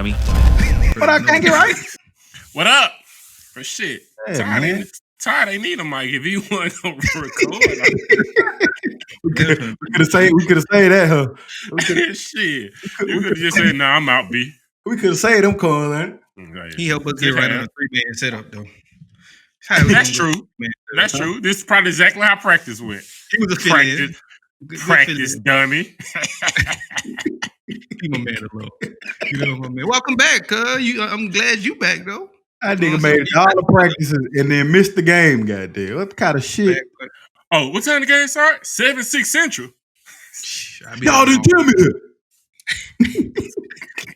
dummy. What I can't get right? What up? For shit. Yeah, Todd ain't need a mic if he want to record. We could have said that, huh? Shit. You could have just said, "Nah, I'm out, B." We could have said them calls, man. He helped us get right on a 3-man setup, though. That's true. That's true. This is probably exactly how practice went. He was a practice dummy. Keep my man alone. You know my man. Welcome back, I'm glad you back though. That nigga made all the practices and then missed the game. Goddamn, what kind of shit? Oh, what time the game start? 7-6 Central. Y'all didn't tell me that.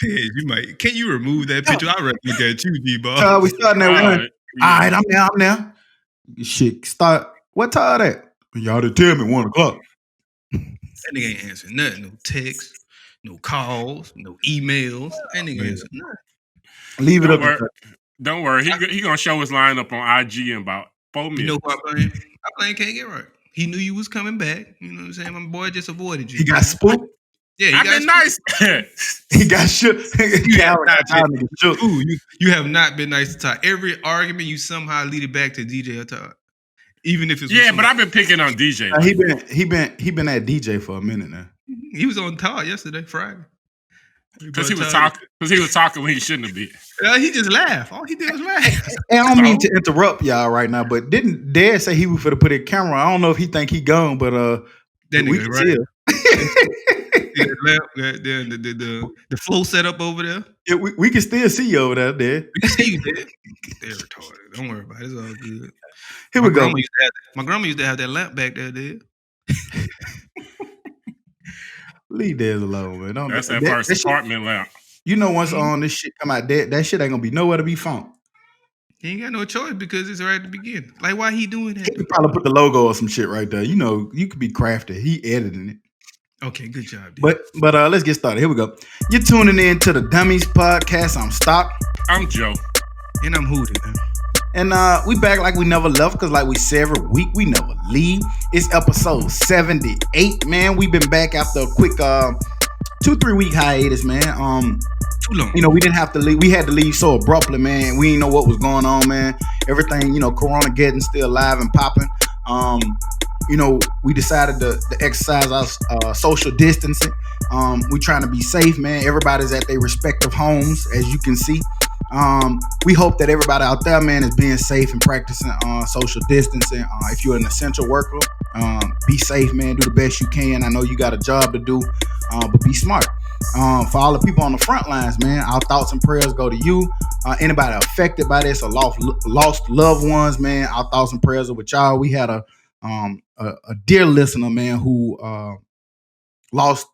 You might. Can you remove that picture? I reckon look at you, D-Ball. We starting at 1. All right, I'm now. Shit, start. What time that? Y'all didn't tell me 1 o'clock. That nigga ain't answering nothing. No text, no calls, no emails. That nigga answering nothing. Leave it up. Don't worry. He gonna show his lineup on IG in about 4 minutes. You know who I'm playing? I'm playing Can't Get Right. He knew you was coming back. You know what I'm saying? My boy just avoided you. He got spooked. Yeah, I've been nice. He got shook. You have not been nice to Todd. Every argument you somehow lead it back to DJ or Todd. Even if it's but I've been picking on DJ. He been at DJ for a minute now. He was on Todd yesterday, Friday. Because he was talking. Because he was talking when he shouldn't have been. He just laughed. All he did was laugh. And I don't mean to interrupt y'all right now, but didn't Dad say he was for to put a camera? I don't know if he think he gone, but that we nigga can right. tell. The flow set up over there. Yeah, we can still see you over there, Dad. We can see you, Dad. They're retarded. Don't worry about it. It's all good. Here we go. My grandma used to have that lamp back there, Dad. Leave Dad alone, man. That's that first apartment lamp. You know, once on this shit come out, that shit ain't gonna be nowhere to be found. He ain't got no choice because it's right at the beginning. Like, why he doing that? He could probably put the logo or some shit right there. You know, you could be crafty. He editing it. Okay, good job, dude. But let's get started. Here we go. You're tuning in to the Dummies Podcast. I'm Stock. I'm Joe. And I'm Hootie, man. And we back like we never left, because like we say every week, we never leave. It's episode 78, man. We've been back after a quick 2-3 week hiatus, man. Too long. You know, we didn't have to leave. We had to leave so abruptly, man. We didn't know what was going on, man. Everything, you know, Corona getting still alive and popping. You know, we decided to exercise our social distancing. We trying to be safe, man. Everybody's at their respective homes, as you can see. We hope that everybody out there, man, is being safe and practicing social distancing. If you're an essential worker, be safe, man. Do the best you can. I know you got a job to do, but be smart. For all the people on the front lines, man, our thoughts and prayers go to you. Anybody affected by this or lost loved ones, man, our thoughts and prayers are with y'all. We had a dear listener, man, who lost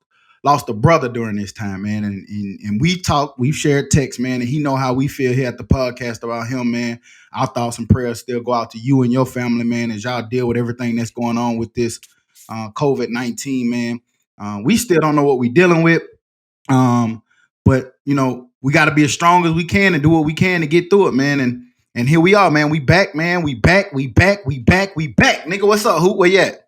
a brother during this time, man, and we talked, we've shared texts, man, and he know how we feel here at the podcast about him, man. Our thoughts and prayers still go out to you and your family, man, as y'all deal with everything that's going on with this COVID-19, man. We still don't know what we're dealing with, but you know, we got to be as strong as we can and do what we can to get through it, man. And here we are, man. We back, man. We back. Nigga, what's up? Who? Where you at?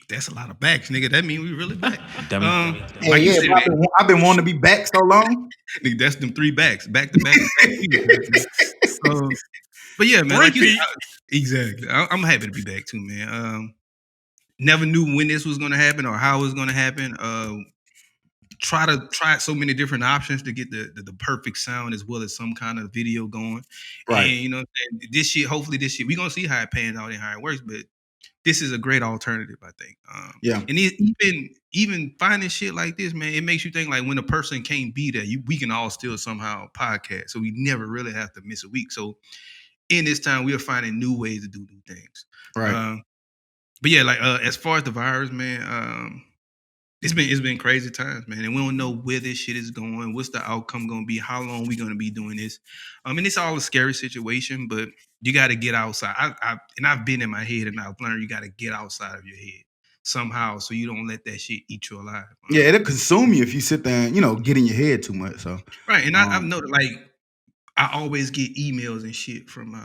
That's a lot of backs, nigga. That mean we really back. Dummy. Like you said, I've been wanting to be back so long. Nigga, that's them 3 backs, back to back. But yeah, man. Like exactly. I'm happy to be back too, man. Never knew when this was gonna happen or how it was gonna happen. Try so many different options to get the perfect sound as well as some kind of video going. Right. And you know, this shit, hopefully this shit, we're gonna see how it pans out and how it works, but this is a great alternative, I think. Yeah. And even finding shit like this, man, it makes you think like when a person can't be there, we can all still somehow podcast. So we never really have to miss a week. So in this time, we are finding new ways to do new things. Right. But yeah, like as far as the virus, man, it's been crazy times, man, and we don't know where this shit is going. What's the outcome going to be? How long we going to be doing this? And it's all a scary situation, but you got to get outside. I've been in my head, and I've learned you got to get outside of your head somehow, so you don't let that shit eat you alive. Yeah, it'll consume you if you sit there and, you know, get in your head too much. So right, and I've noticed, like, I always get emails and shit from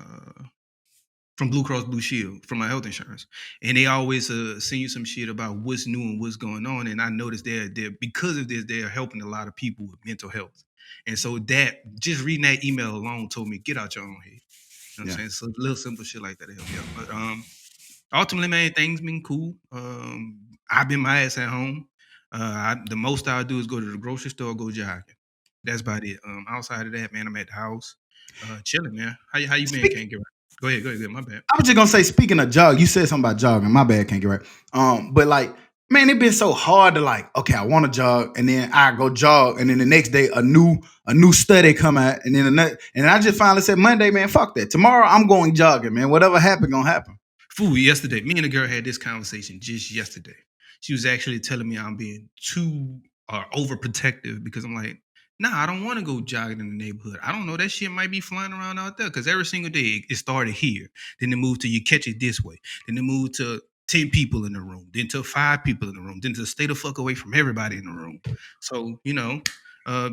Blue Cross Blue Shield, from my health insurance, and they always send you some shit about what's new and what's going on. And I noticed they're because of this, they're helping a lot of people with mental health. And so that just reading that email alone told me get out your own head. You know what I'm saying? So little simple shit like that help you out. But ultimately, man, things been cool. I've been my ass at home. The most I'll do is go to the grocery store, go jogging. That's about it. Outside of that, man, I'm at the house, chilling, man. How you been? Can't get right. Go ahead. My bad. I was just gonna say, speaking of jog, you said something about jogging. My bad, can't get right. But like, man, it been so hard to like, okay, I want to jog, and then I go jog, and then the next day a new study come out, and then and I just finally said Monday, man, fuck that. Tomorrow I'm going jogging, man. Whatever happened, gonna happen. Fool, yesterday, me and a girl had this conversation just yesterday. She was actually telling me I'm being too overprotective because I'm like, nah, I don't want to go jogging in the neighborhood. I don't know. That shit might be flying around out there because every single day it started here. Then it moved to you catch it this way. Then it moved to 10 people in the room. Then to 5 people in the room. Then to stay the fuck away from everybody in the room. So,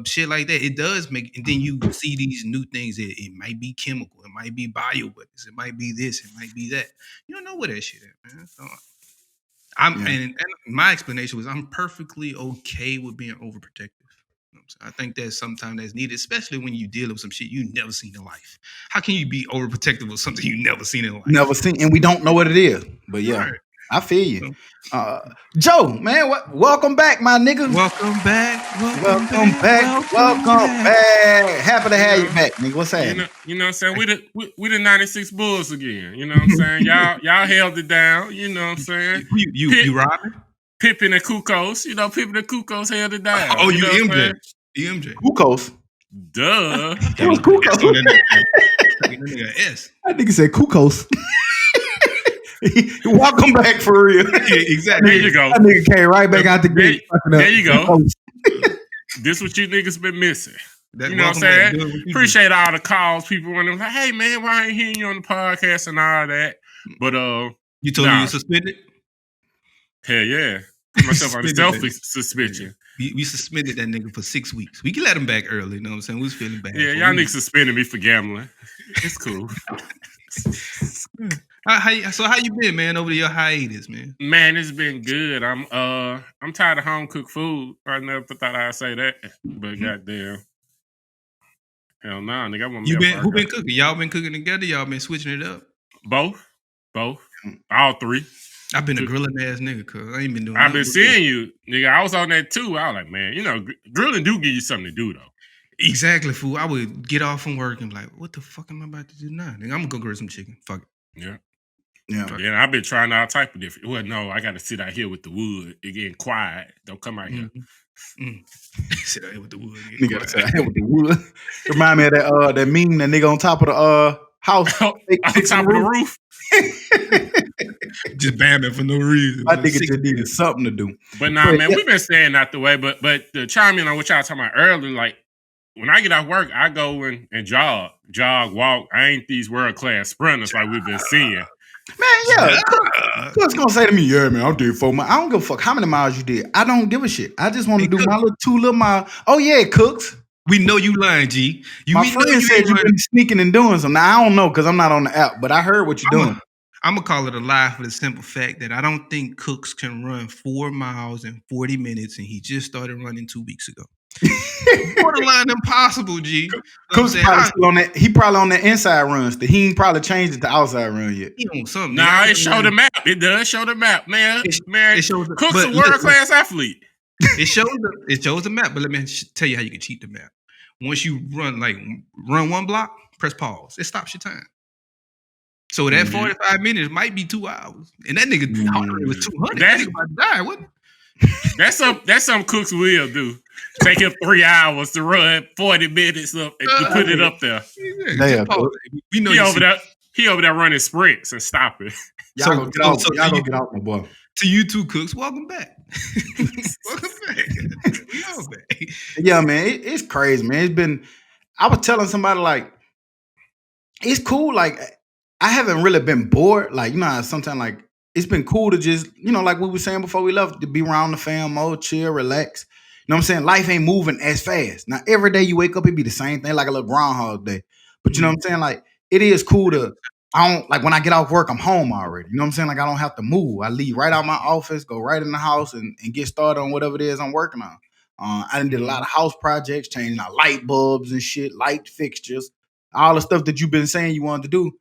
shit like that. It does make, and then you see these new things. It might be chemical. It might be bioweapons. It might be this. It might be that. You don't know where that shit at, man. So, and my explanation was I'm perfectly okay with being overprotective. I think that's sometimes that's needed, especially when you deal with some shit you never seen in life. How can you be overprotective of something you never seen in life? Never seen, and we don't know what it is. But yeah, right. I feel you. Joe, man, welcome back, my nigga. Welcome back. Happy to have you back, nigga. What's happening? You know what I'm saying? We the 96 Bulls again. You know what I'm saying? Y'all held it down. You know what I'm saying? You robbing? Pippen and Kukos. Pippen and Kukos held it down. Oh, you MJ. Kukos. Duh. It was Kukos. That nigga said Kukos. Welcome back for real. Yeah, exactly. There you go. That nigga came right back out the gate. There you go. This what you niggas been missing. You know what I'm saying? Appreciate all the calls. People wondering like, hey man, why I ain't hearing you on the podcast and all that? But you told me you suspended? Hell yeah. Put myself on a self-suspension. We suspended that nigga for 6 weeks. We can let him back early, you know what I'm saying? We was feeling bad. Yeah, y'all niggas suspended me for gambling. It's cool. So how you been, man, over your hiatus, man? Man, it's been good. I'm tired of home cooked food. I never thought I'd say that, but goddamn, hell no, nigga. I want who been cooking? Y'all been cooking together? Y'all been switching it up? Both, all three. I've been a grilling ass nigga, cause I ain't been doing. I've been seeing you, nigga. I was on that too. I was like, man, grilling do give you something to do though. Exactly, fool. I would get off from work and be like, what the fuck am I about to do now? Nigga, I'm gonna go grill some chicken. Fuck it. Yeah. I've been trying all type of different. Well, no, I got to sit out here with the wood. It getting quiet. Don't come out here. Sit out here with the wood. Nigga, sit out here with the wood. Remind me of that meme, that nigga on top of the house. On top of the roof. Just bamming for no reason. I think it just needed something to do. But nah, man, we've been staying out the way. But to chime in on what y'all talking about earlier, like when I get off work, I go and jog, walk. I ain't these world-class sprinters like we've been seeing. Man, yeah. Cook's gonna say to me, yeah, man, I did 4 miles. I don't give a fuck how many miles you did. I don't give a shit. I just want to do my 2 little miles. Oh, yeah, Cooks. We know you lying, G. My friend said you've been sneaking and doing something. Now, I don't know because I'm not on the app, but I heard what you're doing. I'm going to call it a lie for the simple fact that I don't think Cooks can run 4 miles in 40 minutes, and he just started running 2 weeks ago. Borderline impossible, G. Cooks probably still on that. He probably on that inside run. He ain't probably changed it to outside run yet. He on something. Nah, it showed the map. It does show the map, man. It shows Cook's a world-class athlete. It shows the map, but let me tell you how you can cheat the map. Once you run 1 block, press pause. It stops your time. So that 45 minutes might be 2 hours. And that nigga heart rate was 200. That nigga about to die, wasn't it? That's something Cooks will do. Take him 3 hours to run 40 minutes up and to put it up there. We know he over there running sprints and stopping. Y'all go get out, my boy. To you two, Cooks, welcome back. Welcome back. We all back. Yeah, man, it's crazy, man. I was telling somebody, like, it's cool, like, I haven't really been bored. Like, sometimes, like, it's been cool to just, like we were saying before we left, to be around the fam, mode, chill, relax. You know what I'm saying? Life ain't moving as fast. Now, every day you wake up, it be the same thing, like a little Groundhog Day. But you know what I'm saying? Like, it is cool to, when I get off work, I'm home already. You know what I'm saying? Like, I don't have to move. I leave right out my office, go right in the house and get started on whatever it is I'm working on. I done did a lot of house projects, changing out light bulbs and shit, light fixtures, all the stuff that you've been saying you wanted to do.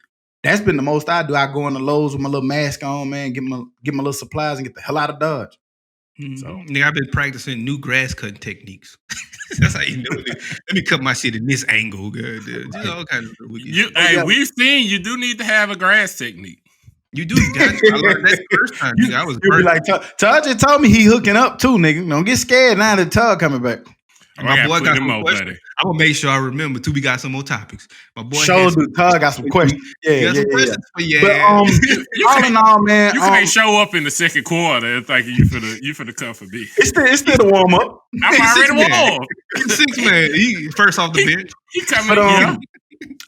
That's been the most I do. I go into Lowe's with my little mask on, man, get my little supplies and get the hell out of Dodge. So, nigga, I've been practicing new grass cutting techniques. That's how you know it. Let me cut my shit in this angle, good. Just all kinds of stuff. We've seen you do need to have a grass technique. You do. I learned that the first time. Nigga. I was be like, Todd just told me he hooking up too, nigga. Don't get scared now that Todd coming back. My boy got some questions. I'm gonna make sure I remember too. We got some more topics. My boy Todd got some questions. Yeah. But all in all, man, you can't show up in the second quarter thinking you for the come for me. It's still the warm up. I'm already warm. 6 man. He first off the bench. He coming.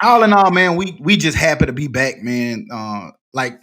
All in all, man, we just happy to be back, man. Like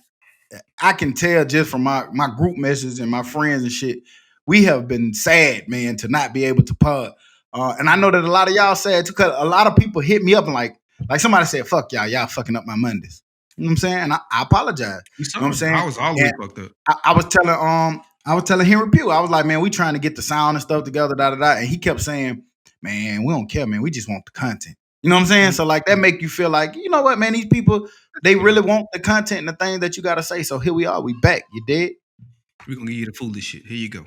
I can tell just from my group messages and my friends and shit, we have been sad, man, to not be able to pod. And I know that a lot of y'all sad too, because a lot of people hit me up and like somebody said, fuck y'all fucking up my Mondays. You know what I'm saying? And I apologize. You know what I'm saying? I was always fucked up. I was telling Henry Pugh, I was like, man, we trying to get the sound and stuff together, and he kept saying, man, we don't care, man. We just want the content. You know what I'm saying? So like that make you feel like, you know what, man, these people, they really want the content and the things that you gotta say. So here we are, we back. You did? We're gonna give you the foolish shit. Here you go.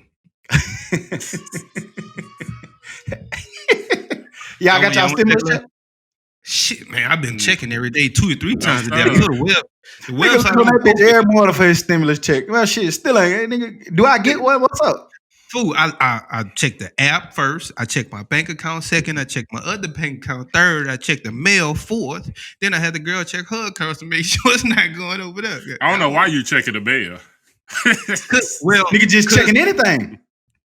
Yeah, I got y'all stimulus check. Shit, man, I've been checking every day 2 or 3 times a day. The website on that bitch every morning for his stimulus check. Well, shit, still ain't. Nigga, do I get one? What's up? Fool, I check the app first. I check my bank account second. I check my other bank account third. I check the mail fourth. Then I had the girl check her accounts to make sure it's not going over there. I don't know why you checking the mail. Well, nigga just checking anything.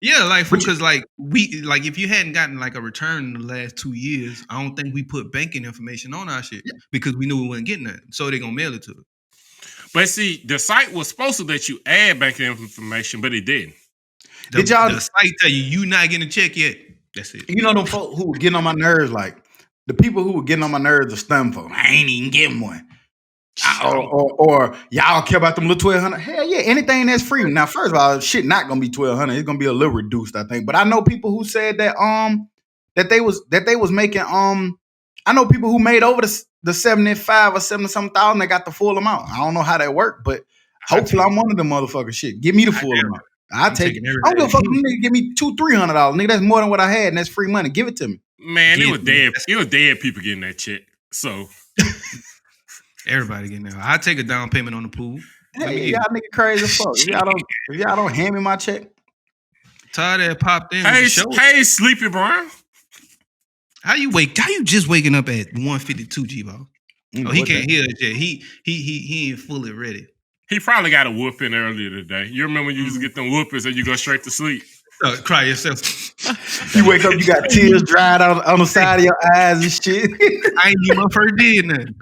Yeah, like because like if you hadn't gotten like a return in the last 2 years, I don't think we put banking information on our shit because we knew we wasn't getting that. So they're gonna mail it to us. But see, the site was supposed to let you add banking information, but it didn't. The site tell you not getting a check yet. That's it. You know them folk who were getting on my nerves, like the people who were getting on my nerves are STEM folk. I ain't even getting one. Or y'all care about them little 1,200? Hell yeah, anything that's free. Now, first of all, shit not gonna be 1,200. It's gonna be a little reduced, I think. But I know people who said that that they was making I know people who made over the 75 or 70-something thousand. They got the full amount. I don't know how that worked, but hopefully I'm one of them motherfuckers. Shit, give me the full amount. I take it. I don't give a fuck. Nigga, give me $200-$300. Nigga, that's more than what I had, and that's free money. Give it to me. Man, it was dead. It was dead people getting that check. So. Everybody getting there. I take a down payment on the pool. Hey, y'all nigga crazy as fuck. If y'all don't hand me my check. Todd had popped in. Hey, Sleepy Brown. How you just waking up at 1:52, G-Ball? Oh, he can't hear it yet. He ain't fully ready. He probably got a whooping earlier today. You remember when you used to get them whoopings and you go straight to sleep? Cry yourself. You wake up, you got tears dried on the side of your eyes and shit. I ain't even my first did nothing.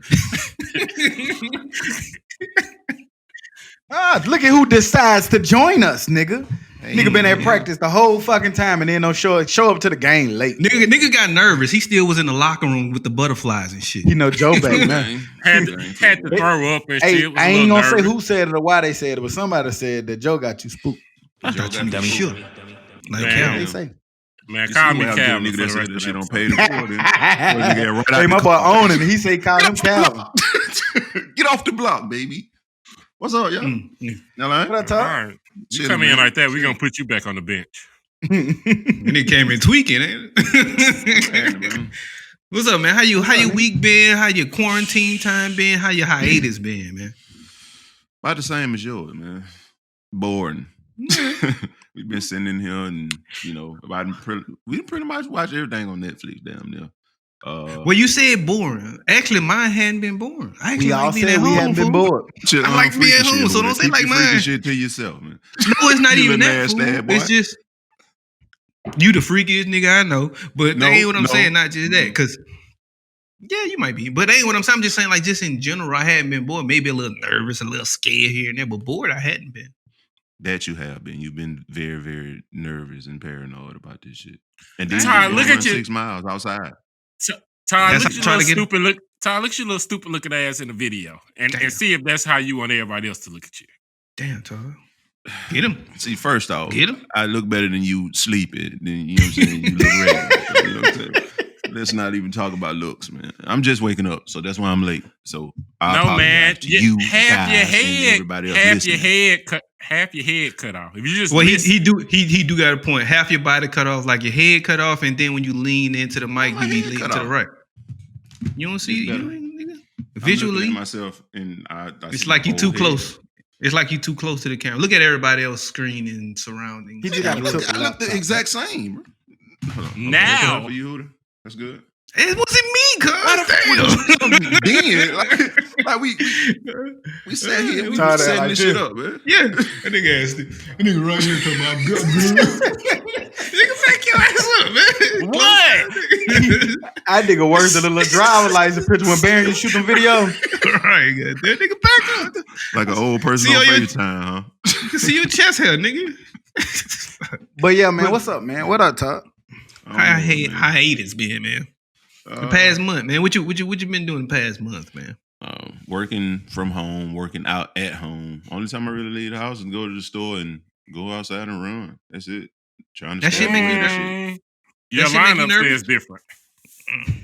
Look at who decides to join us, nigga. Nigga been at practice the whole fucking time and then don't show up to the game late. Nigga got nervous. He still was in the locker room with the butterflies and shit. You know, Joe back, man. had to throw up and shit. I ain't gonna say who said it or why they said it, but somebody said that Joe got you spooked. Joe got me shook. Like man, they say. Man, call me Calvin. Nigga that said that shit on pay the board. Hey, my boy own him. He say call him Calvin. Get off the block, baby. What's up, y'all? Y'all right? What up, Todd? You come in like that, we're gonna put you back on the bench. And he came in tweaking, ain't it? What's up, man? How your week been? How your quarantine time been? How your hiatus been, man? About the same as yours, man. Boring. We've been sitting in here and, you know, we pretty much watch everything on Netflix down there. Well, you said boring. Actually, mine hadn't been boring. We all said we hadn't been bored. I like to be at home, so don't say like mine. Shit to yourself, man. No, it's not even that. It's just you the freakiest nigga I know, but that ain't what I'm saying. Not just that, because yeah, you might be, but that ain't what I'm saying. I'm just saying, like, just in general, I hadn't been bored. Maybe a little nervous, a little scared here and there, but bored, I hadn't been. That you have been. You've been very, very nervous and paranoid about this shit. And then Todd, look at you 6 miles outside. Todd, look at your little stupid looking ass in the video, and see if that's how you want everybody else to look at you. Damn, Todd. Get him. See, first off, Get him. I look better than you sleeping. Then, you know what I'm saying? You look ready. You know what I'm saying? Let's not even talk about looks, man. I'm just waking up, so that's why I'm late. So I apologize to you half your guys and head, everybody else half listening. half your head cut off. If you just he do got a point. Half your body cut off, like your head cut off, and then when you lean into the mic, you be leaning to the right. You don't see visually I'm myself, and it's like you too close. It's like you too close to the camera. Look at everybody else screen and surroundings. I look the exact same, bro. Hold on. Now for you, Huda. That's good. It wasn't me, cuz. Then, like we sat here, we was setting this shit up, man. Yeah, that nigga asked it. That nigga right here talking about good. Nigga, back your ass up, man. what? I nigga worse than a little driver license picture when Barry used to shoot them video. Right, that nigga back up. Like an old person on FaceTime, huh? You can see your chest hair, nigga. But yeah, man, what's up, man? What up, Todd? Hiatus been, man. The past month, man. What you been doing the past month, man? Working from home, working out at home. Only time I really leave the house is go to the store and go outside and run. That's it. Trying to that shit make you nervous. Your lineup is different.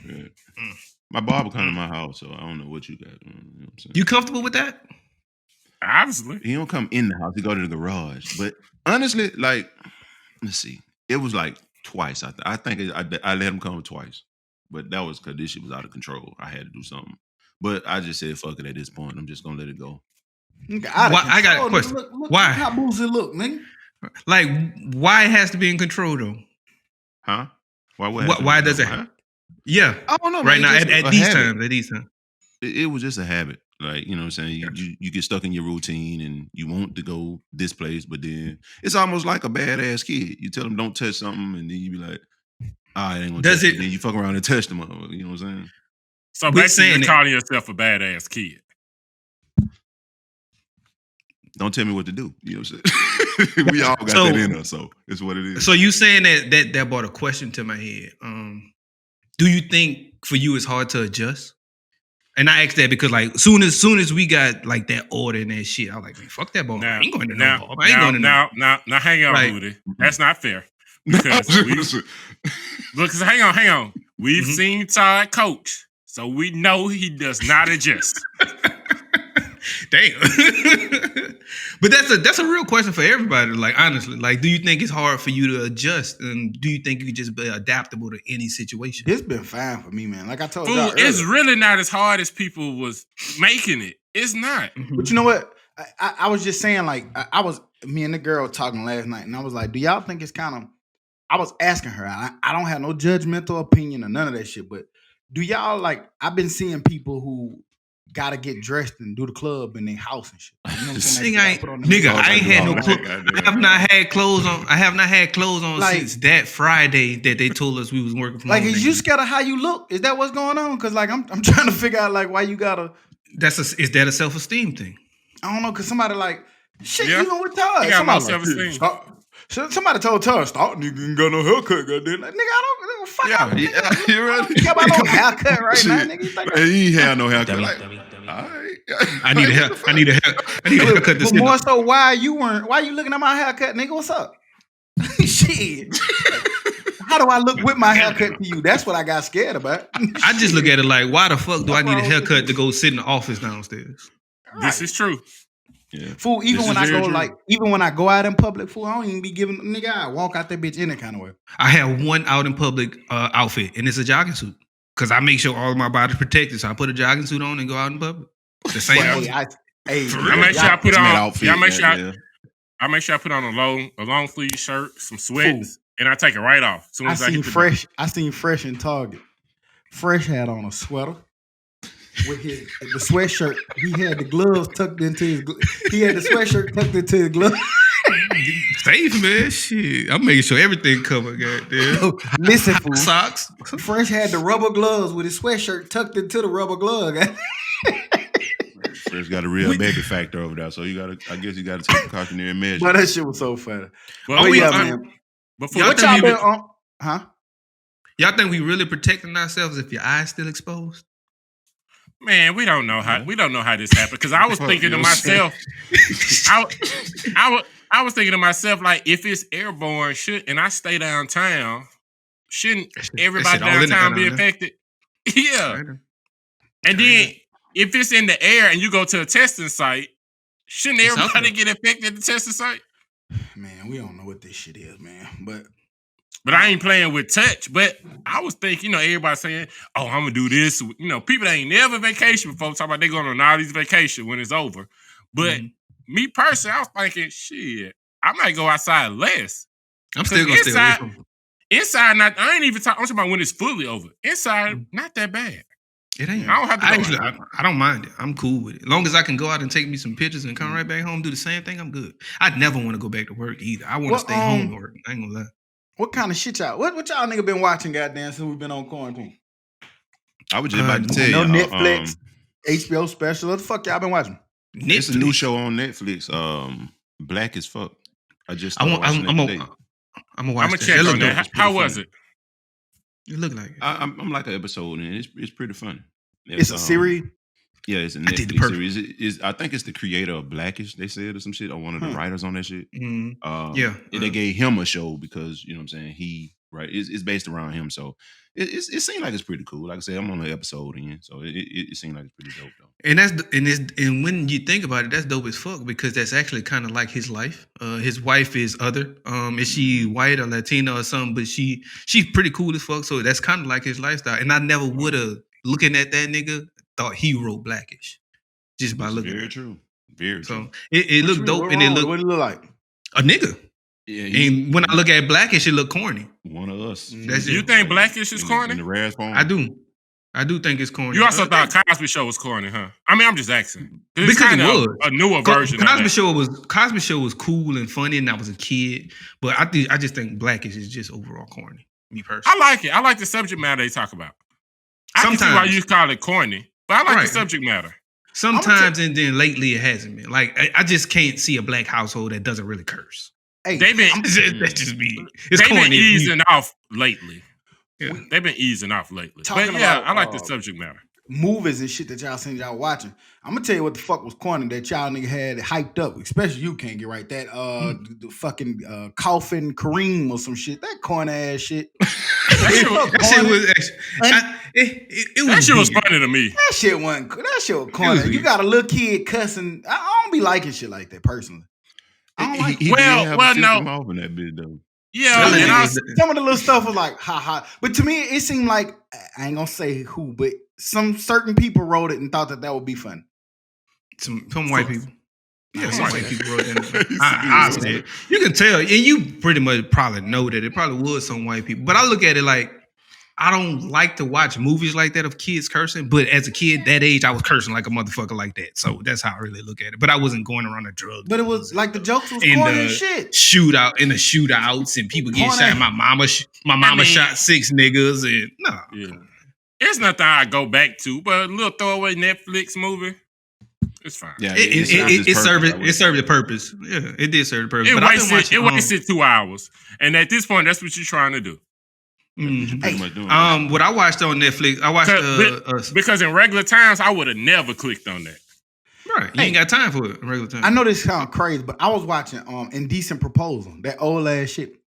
Yeah. My barber come to my house, so I don't know what you got. You know what I'm saying? You comfortable with that? Obviously. He don't come in the house. He go to the garage. But honestly, like, let's see. It was like twice. I think I let him come twice. But that was because this shit was out of control. I had to do something. But I just said, fuck it at this point. I'm just going to let it go. I got a question. Look why? How boozy it look, nigga? Like, why it has to be in control, though? Huh? Why does it happen? Yeah. I don't know. Right now, at these habit. times. At these times. It was just a habit. Like, you know what I'm saying? You get stuck in your routine and you want to go this place, but then it's almost like a badass kid. You tell them don't touch something, and then you be like, I ain't gonna touch it. And then you fuck around and touch them. You know what I'm saying? So basically, you're calling yourself a badass kid. Don't tell me what to do. You know what I'm saying? We all got that in us, so it's what it is. So you saying that brought a question to my head. Do you think for you it's hard to adjust? And I asked that because like soon as we got like that order and that shit, I was like, man, fuck that ball. I ain't going to no ball. I ain't going to now hang on, Rudy. That's not fair. Because hang on. We've seen Todd coach, so we know he does not adjust. Damn. But that's a real question for everybody. Like honestly, like, do you think it's hard for you to adjust, and do you think you can just be adaptable to any situation? It's been fine for me, man. Like I told you, it's really not as hard as people was making it. It's not. But you know what? I was just saying, like, me and the girl talking last night, and I was like, do y'all think it's kind of? I was asking her. I don't have no judgmental opinion or none of that shit, but do y'all like? I've been seeing people who gotta get dressed and do the club in their house and shit. You know what I'm saying? I ain't had no clothes. I have not had clothes on. I have not had clothes on like, since that Friday that they told us we was working from home. Like, is you scared of how you look? Is that what's going on? Because like I'm trying to figure out like why you gotta. Is that a self-esteem thing? I don't know. Because somebody like shit. You know what Todd? You got no self-esteem. Somebody told Todd, stop, nigga, ain't got no haircut, goddamn. Like, nigga, I don't fuck out. Yeah, you're right. You got no haircut right now, nigga. He ain't had no haircut. Dummy. Like, all right. I need a haircut. But more so, why you looking at my haircut, nigga? What's up? Shit. How do I look with my haircut to you? That's what I got scared about. I just look at it like, why the fuck do I need a haircut to go sit in the office downstairs? This is true. Yeah. Fool, even when I go out in public, fool, I don't even be giving nigga. I walk out that bitch any kind of way. I have one out in public outfit, and it's a jogging suit because I make sure all of my body's protected. So I put a jogging suit on and go out in public. The same. I make sure I put on. I make sure I put on a long sleeve shirt, some sweats, and I take it right off. As soon as I seen Fresh in Target. Fresh had on a sweater. With the sweatshirt, he had the gloves tucked into his. He had the sweatshirt tucked into his gloves. Safe, man. Shit, I'm making sure everything covered. Goddamn. Listen, fool. Socks. Fresh had the rubber gloves with his sweatshirt tucked into the rubber glove. Fresh got a real baby factor over there, so I guess you got to take precautionary measures. But that shit was so funny. Well, man. Before y'all think we really protecting ourselves if your eyes still exposed? Man, we don't know how this happened. Because I was thinking to myself, I I was thinking to myself, like, if it's airborne, and I stay downtown, shouldn't everybody downtown be affected? Yeah. Right. And then if it's in the air and you go to a testing site, shouldn't everybody get affected at the testing site? Man, we don't know what this shit is, man. But I ain't playing with touch. But I was thinking, everybody saying, oh, I'm going to do this. People that ain't never vacation before talk about they going on all these vacations when it's over. But me personally, I was thinking, shit, I might go outside less. I'm still going to stay away from it. Inside, I ain't even talking. I'm talking about when it's fully over. Inside, not that bad. It ain't. I don't have to I don't mind it. I'm cool with it. As long as I can go out and take me some pictures and come right back home, do the same thing, I'm good. I never want to go back to work either. I want to stay home and work. I ain't gonna lie. What kind of shit y'all? What y'all nigga been watching, goddamn, since we've been on quarantine? I was just about to tell you. No Netflix, HBO special. What the fuck y'all been watching? It's a new show on Netflix. Black as fuck. I just. I'm gonna watch. I'm gonna check on that. How was it? It looked like it. I'm like an episode, and it's pretty funny. It's a series. Yeah, it's a Netflix series. I think it's the creator of Blackish. They said or some shit, or one of the writers on that shit. They gave him a show because you know what I'm saying. It's based around him, so it seemed like it's pretty cool. Like I said, I'm on the episode in, so it seemed like it's pretty dope though. And when you think about it, that's dope as fuck because that's actually kind of like his life. His wife is other. Is she white or Latina or something? But she's pretty cool as fuck. So that's kind of like his lifestyle. And I never would have looking at that nigga thought he wrote Blackish just by looking. Very true. Very true. So it looked dope and what it look like? A nigga. Yeah, and when I look at Blackish, it look corny. One of us. You think Blackish is corny? In the rare form? I do think it's corny. You also thought Cosby Show was corny, huh? I mean, I'm just asking. Because it was a newer version. Cosby Show was cool and funny, and I was a kid. But I just think Blackish is just overall corny. Me personally, I like it. I like the subject matter they talk about. Sometimes I can see why you call it corny, but I like the subject matter. Sometimes and then lately it hasn't been. Like I just can't see a black household that doesn't really curse. Hey, that's just me. They've been easing off lately. Yeah. They've been easing off lately. I like the subject matter. Movies and shit that y'all seen y'all watching. I'm gonna tell you what the fuck was corny that y'all nigga had hyped up, especially you can't get right. That the fucking coughing Kareem or some shit. That corny ass shit. That shit was funny to me. That shit was corny. You got a little kid cussing. I don't be liking shit like that personally. I don't like no. In that bit, though. Yeah, some of the little stuff was like ha ha. But to me, it seemed like I ain't gonna say who, but some certain people wrote it and thought that would be fun. Some white people. Yeah, some white people wrote it. I said you can tell, and you pretty much probably know that it probably was some white people. But I look at it like I don't like to watch movies like that of kids cursing. But as a kid that age, I was cursing like a motherfucker like that. So that's how I really look at it. But I wasn't going around a drug. But it was like the jokes was corny and shit. Shootouts and people getting shot. My mama shot 6 niggas and no. Yeah. It's nothing I go back to, but a little throwaway Netflix movie. It's fine. Yeah, it served the purpose. Yeah, it did serve the purpose. It wasted 2 hours, and at this point, that's what you're trying to do. Mm-hmm. What I watched on Netflix, I watched because in regular times I would have never clicked on that. Right, you ain't got time for it in regular time. I know this sounds crazy, but I was watching Indecent Proposal, that old ass shit,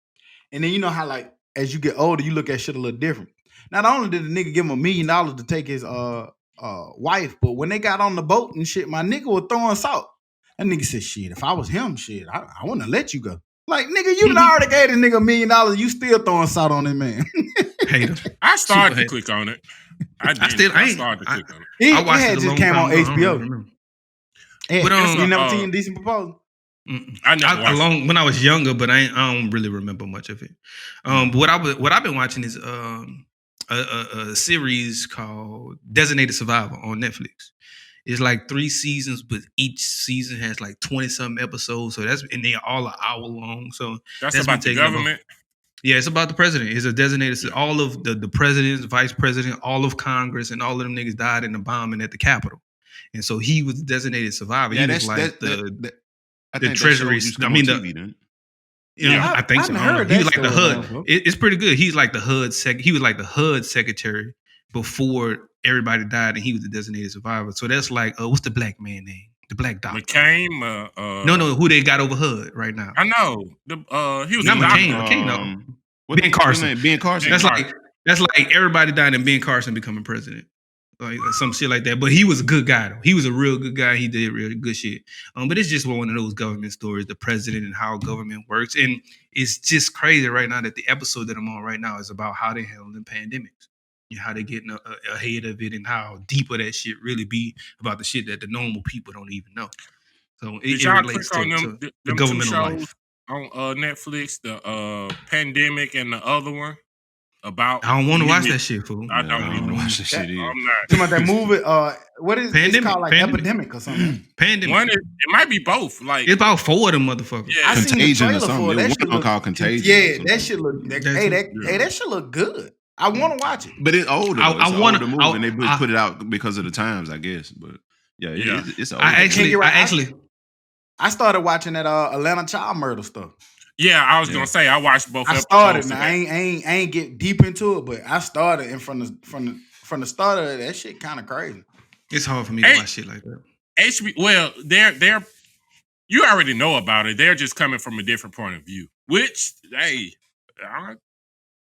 and then you know how like as you get older, you look at shit a little different. Not only did the nigga give him $1 million to take his wife, but when they got on the boat and shit, my nigga was throwing salt. That nigga said, shit, if I was him, shit, I wouldn't have let you go. Like, nigga, you already gave this nigga $1 million. You still throwing salt on this man. I started to click on it. I started to click on it. It had just came on HBO. You never seen Indecent Proposal? When I was younger, but I don't really remember much of it. But what I've been watching is a series called Designated Survivor on Netflix. It's like 3 seasons, but each season has like 20-something episodes. So and they're all an hour long. So that's about the government. Yeah, it's about the president. It's a designated. All of the presidents, vice president, all of Congress, and all of them niggas died in the bombing at the Capitol. And so he was the designated survivor. Yeah, he was like the Treasury. I think so. He was like the HUD. It's pretty good. He's like the HUD he was like the HUD secretary before everybody died, and he was the designated survivor. So that's like, what's the black man name? The black doctor. McCain. No, who they got over HUD right now? I know. He was Not a doctor. McCain, no. What Ben Carson. Ben Carson. That's like everybody dying and Ben Carson becoming president. Like some shit like that. But he was a good guy though. He was a real good guy. He did really good shit. But it's just one of those government stories, the president and how government works. And it's just crazy right now that the episode that I'm on right now is about how they handling pandemics and how they getting ahead of it and how deeper that shit really be about the shit that the normal people don't even know. So Did it y'all relates click on to them the two governmental shows life. on Netflix? The pandemic and the other one about. I don't want to watch that shit, fool. I don't even watch that shit either. I'm not. Talking about that movie, what is Pandemic, it's called? Like Pandemic. Epidemic or something. Pandemic. One it might be both. Like It's about 4 of them motherfuckers. yeah, I seen the Contagion or trailer something. for it. That There's shit one look- called Contagion. Yeah, that shit look. That's- That shit look good. I want to watch it. But it's older. I It's an wanna- older movie, and they put it out because of the times, I guess. But yeah, it's older. I You're right. actually I started watching that Atlanta child murder stuff. yeah. I was gonna say I watched both. I started. episodes Now, of I that. ain't get deep into it, but I started, and from the start of it, that shit kind of crazy. it's hard for me to Hey. watch shit like that. HB. Well, they're you already know about it. They're just coming from a different point of view. Which hey,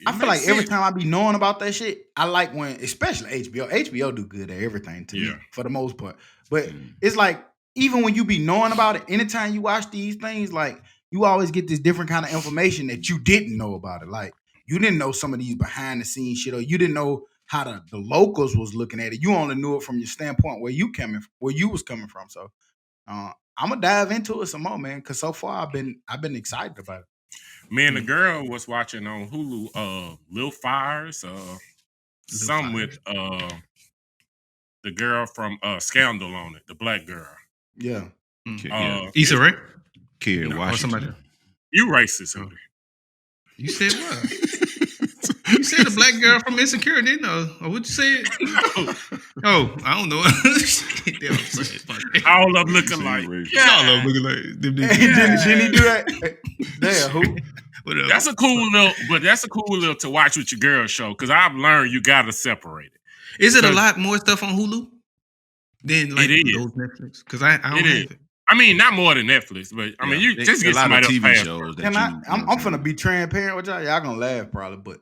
I feel like every time I be knowing about that shit, I like when, especially HBO. HBO do good at everything to me Yeah. for the most part. But it's like even when you be knowing about it, anytime you watch these things, like you always get this different kind of information that you didn't know about it. Like you didn't know some of these behind the scenes shit, or you didn't know how the locals was looking at it. You only knew it from your standpoint where you was coming from. So I'm gonna dive into it some more, man. Cause so far I've been excited about it. Me and the girl was watching on Hulu, Lil Fires, some with the girl from Scandal on it, the black girl. Yeah. Issa Rae? Kid No, or Washington. somebody. You racist, Hootie. You said what? You said the black girl from Insecure, didn't you? Or what you said? Oh, I don't know. Damn, I'm sorry. Fuck it. All of them looking like. Y'all love looking like them niggas. Didn't he do that? Damn, who? Whatever. That's a cool little to watch with your girl show because I've learned you gotta separate it. Is it a lot more stuff on Hulu than like It is. those Netflix? Because I don't It have is. it. I mean, not more than Netflix, but I mean, you just a get lot of somebody TV else. shows that Can you. I'm finna be transparent with y'all. Y'all gonna laugh probably, but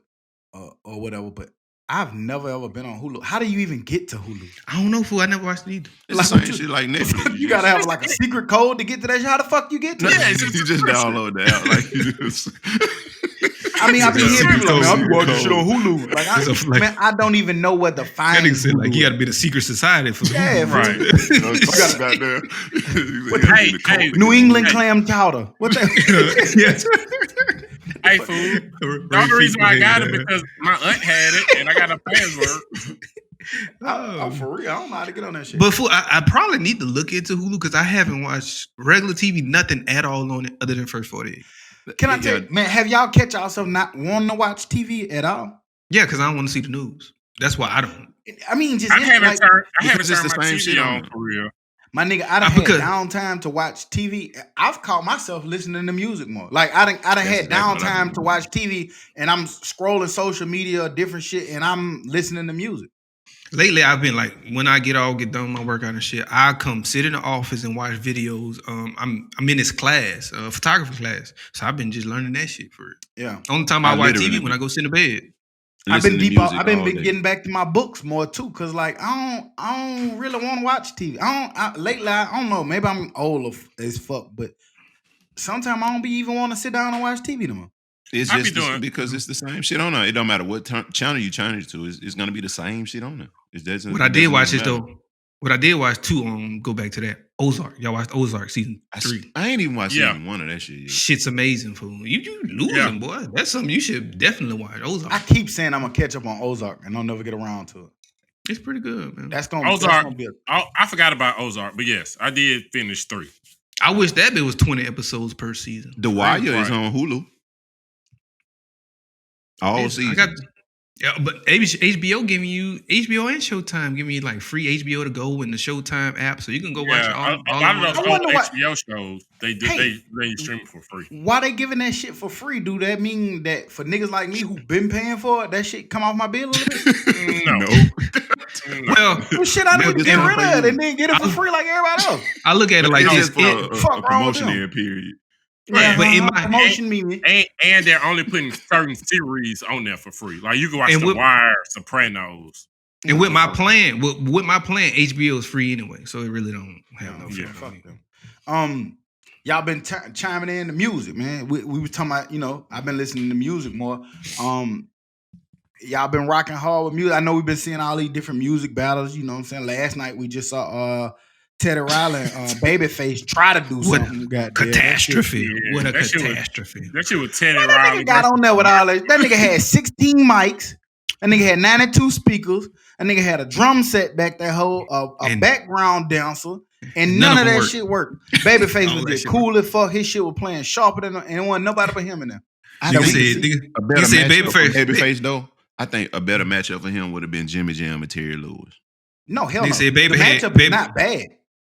or whatever. But I've never ever been on Hulu. How do you even get to Hulu? I don't know, fool. I never watched it either. It's Like, the same what you- shit like Netflix. You gotta have like a secret code to get to that shit. How the fuck you get to No, it? Yeah, you it's just just subscription. download the app like you just. I mean, I be It's a hearing people like, man, I be secret watching code. shit on Hulu. Like, Like- man, I don't even know what to That find. nigga said like Hulu. you got to be the secret society for Yeah, Hulu. Right. Hey, New England clam chowder. What the? Yes. Hey, fool. The only reason why I got it because my aunt had it and I got a password. Oh, for real? I don't know how to get on that shit. But fool, I probably need to look into Hulu because I haven't watched regular TV, nothing at all on it other than First 48. Can I tell you, man? Have y'all catch yourself not wanting to watch TV at all? Yeah, because I don't want to see the news. That's why I don't. I mean, just I haven't like, turned because it's my the same TV shit on on for real. my nigga, I done had because- downtime to watch TV. I've caught myself listening to music more. Like I done had exactly what I downtime do. to watch TV, and I'm scrolling social media, different shit, and I'm listening to music. Lately, I've been like, when I get done with my workout and shit, I come sit in the office and watch videos. I'm in this class, photography class, so I've been just learning that shit for it. Yeah, Only time I I watch literally TV when I go sit in the bed. I've been Listen to deep. music I've been all day. getting back to my books more too, cause like I don't really want to watch TV. Lately I don't know. Maybe I'm old as fuck, but sometimes I don't be even want to sit down and watch TV no more. It's I be just doing- because it's the same shit on there. It don't matter what channel you change it to. It's gonna be the same shit on there. It doesn't. What I it did doesn't watch is matter. though. What I did watch too. Go back to that Ozark. Y'all watched Ozark season 3. I ain't even watched Yeah. season 1 of that shit yet. Shit's amazing, fool. You losing, Yeah. boy. That's something you should definitely watch. Ozark. I keep saying I'm gonna catch up on Ozark, and I'll never get around to it. It's pretty good, man. That's gonna Ozark. be I forgot about Ozark, but yes, I did finish 3. I wish that bit was 20 episodes per season. The Wire Right. is on Hulu. All I seasons. got Yeah, but HBO giving you HBO and Showtime giving you like free HBO to go in the Showtime app, so you can go watch all a lot of of those I wonder old why- HBO shows they stream it for free. Why they giving that shit for free? Do that mean that for niggas like me who been paying for it, that shit come off my bill a little bit? No. Well, Well, shit, I need to Just get not rid for of it you. and then get it for free like everybody else. I look at it like It's this. just for fuck a wrong with them? promotionary period. Yeah, but in my- promotion meaning. And they're only putting certain series on there for free. Like you can watch And The with- Wire, Sopranos. And with my plan, with my plan, HBO is free anyway, so it really don't have no Yeah. effect on me. Fuck them. Y'all been chiming in the music, man. We was talking about, I've been listening to music more. Y'all been rocking hard with music. I know we've been seeing all these different music battles. You know what I'm saying? Last night we just saw Teddy Riley and Babyface try to do What something. catastrophe! Yeah, What a that shit was- catastrophe! That shit with Teddy That Riley. nigga got on there with all that. That nigga had 16 mics. That nigga had 92 speakers. That nigga had a drum set back there, a And- background dancer, and None none of of them that worked. shit worked. Babyface All was that just shit cool as fuck. His shit was playing sharper than, and it wasn't nobody but him in there. I Nigga think said, a better nigga said matchup for Babyface. Babyface though. I think a better matchup for him would have been Jimmy Jam and Terry Lewis. No, hell Nigga no. said Baby the had- matchup Baby- is not bad.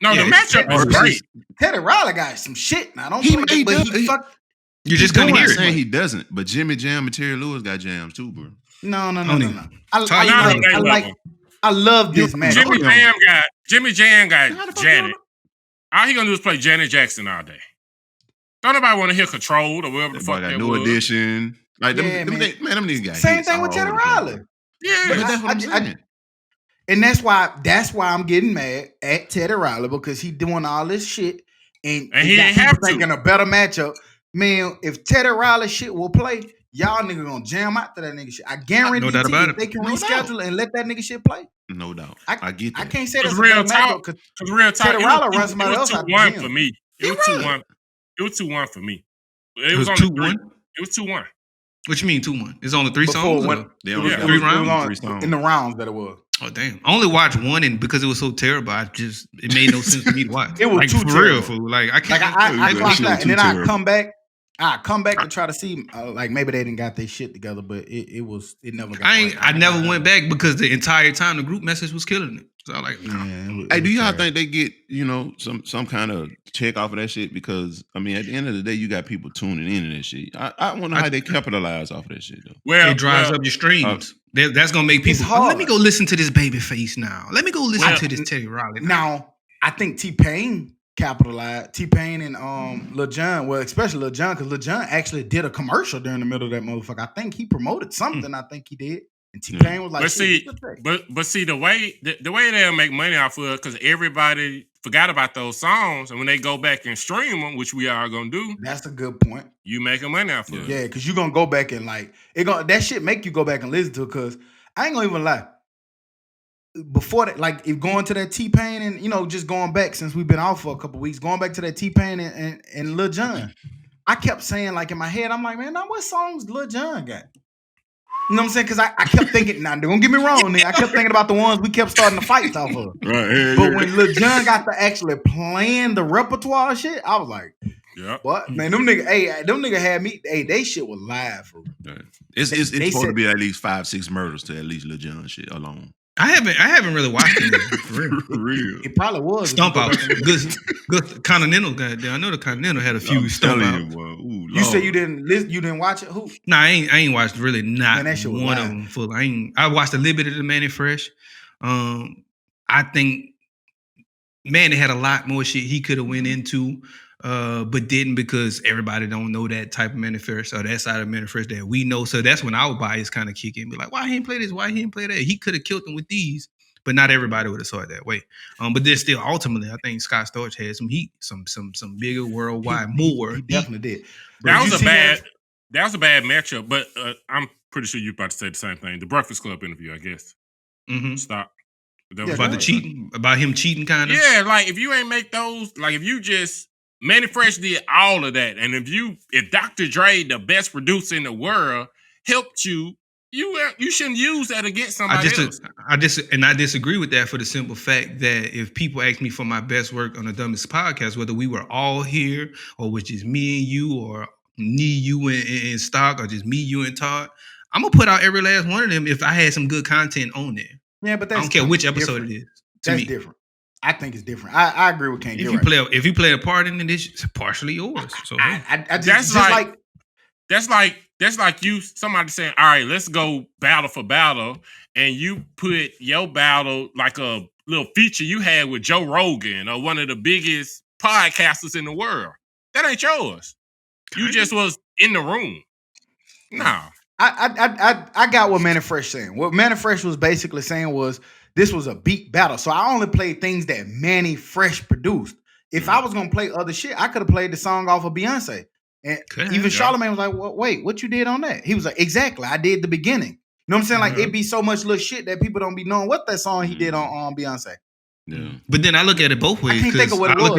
No, Yeah, the matchup was great. Teddy Riley got some shit. Now don't He play made but up- he fuck. You just doing couldn't hear I'm it. it. saying he doesn't, but Jimmy Jam and Terry Lewis got jams too, bro. No. Don't even- I Talk Not about on it. that level. I love this match. Jimmy Jam How the got fuck Janet. All he gonna do is play Janet Jackson all day. Don't nobody want to hear Controlled or whatever the That fuck boy got that New was. Edition. Like them, Yeah, them, man. them niggas got Same hits thing with all Teddy over the place, Riley. bro. Yeah, But I- that's what I'm I- saying. And that's why I'm getting mad at Teddy Riley because he doing all this shit and And he got ain't people have to. thinking a better matchup. Man, if Teddy Riley shit will play, y'all nigga gonna jam out to that nigga shit. I guarantee No doubt about if it. they can No reschedule and let that nigga shit play. No doubt. I- I get that. I can't say Cause that's a real better matchup talk, because cause real talk. Teddy Riley runs somebody else It out was the 2-1 gym. for me. It He was right. 2-1. It was 2-1 for me. It was only 2-1. three. It was 2-1. What you mean 2-1? It's only 3 before songs. when or- They it only was, got it three was- it was rounds? on- Three songs. in the rounds that it was. Oh damn! I only watched one, and because it was so terrible, it made no sense for me to watch. It was like, too for terrible. real, fool. Like I Like can't. I that clocked shit out, was and then too I terrible. come back. I come back to try to see, like maybe they didn't got their shit together, but it never got. I never went back because the entire time the group message was killing it. So I like, nah. Hey, do y'all think they get, some kind of check off of that shit? Because I mean, at the end of the day, you got people tuning into that shit. I wonder how they capitalize off of that shit though. Well, It drives well, up your streams. That's gonna make It's people. "Oh, let me hard. go listen to this Babyface now. Let me go listen Well, to this Teddy Riley. Now I think T-Pain capitalized. T-Pain and Lil Jon, well, especially Lil Jon, because Lil Jon actually did a commercial during the middle of that motherfucker. I think he promoted something. I think he did, and T-Pain was like, But "Shit, see, get your check." but see the way they'll make money off of it because everybody forgot about those songs, and when they go back and stream them, which we are gonna do, That's a good point. you making money off of it. Yeah, because you're gonna go back and like that shit make you go back and listen to it. Because I ain't gonna even lie. Before that, like if going to that T-Pain and just going back since we've been off for a couple weeks, going back to that T-Pain and Lil Jon, I kept saying like in my head, I'm like, man, now what songs Lil Jon got? You know what I'm saying? Because I kept thinking, now don't get me wrong, nigga, I kept thinking about the ones we kept starting the fights off of. Right. But when Lil Jon got to actually playing the repertoire shit, I was like, Yeah. what? Man, them nigga had me, they shit was live for real. It's They supposed to said- be at least 5-6 murders to at least Lil Jon shit alone. I haven't really watched it for real. For real. It probably was. Stump out, good Continental guy there. I know the Continental had a few I'm stump telling out. you, boy. Ooh, You said Lord. you didn't listen, you didn't watch it? Who? Nah, I ain't watched really not Man, that shit was one of live. them full. I watched a little bit of the Manny Fresh. I think Manny had a lot more shit he could have went into, but didn't because everybody don't know that type of Manny Fresh or that side of Manny Fresh that we know. So that's when our bias kind of kick in. Be like, why he didn't play this? Why he didn't play that? He could have killed them with these. But not everybody would have saw it that way. But there's still ultimately, I think Scott Storch had some heat, some bigger worldwide more. He definitely did. That But was you a see bad. That was a bad matchup, but I'm pretty sure you're about to say the same thing. The Breakfast Club interview, I guess. Mhm. Stop. That Yeah, was About go the ahead. cheating, about him cheating, kind of. Yeah, like if you ain't make those, like if you just Manny Fresh did all of that, and if Dr. Dre, the best producer in the world, helped you, you shouldn't use that against somebody else. I disagree with that for the simple fact that if people ask me for my best work on the Dummies Podcast, whether we were all here or was just me and you or me, you and Stock or just me, you and Todd, I'm gonna put out every last one of them if I had some good content on there. Yeah, but that's I don't care which different. episode it is. To That's me, different. I think it's different. I agree with King. if you play a part in it, it's partially yours. So That's like you somebody saying, all right, let's go battle for battle, and you put your battle like a little feature you had with Joe Rogan or one of the biggest podcasters in the world. That ain't yours. You just was in the room. No. I got what Manny Fresh saying. What Manny Fresh was basically saying was this was a beat battle. So I only played things that Manny Fresh produced. If I was gonna play other shit, I could have played the song off of Beyonce. And even Charlamagne was like, well, wait, what you did on that? He was like, exactly, I did the beginning. You know what I'm saying? Like it be so much little shit that people don't be knowing what that song he did on Beyonce. Yeah. But then I look at it both ways. I can't think of what it was.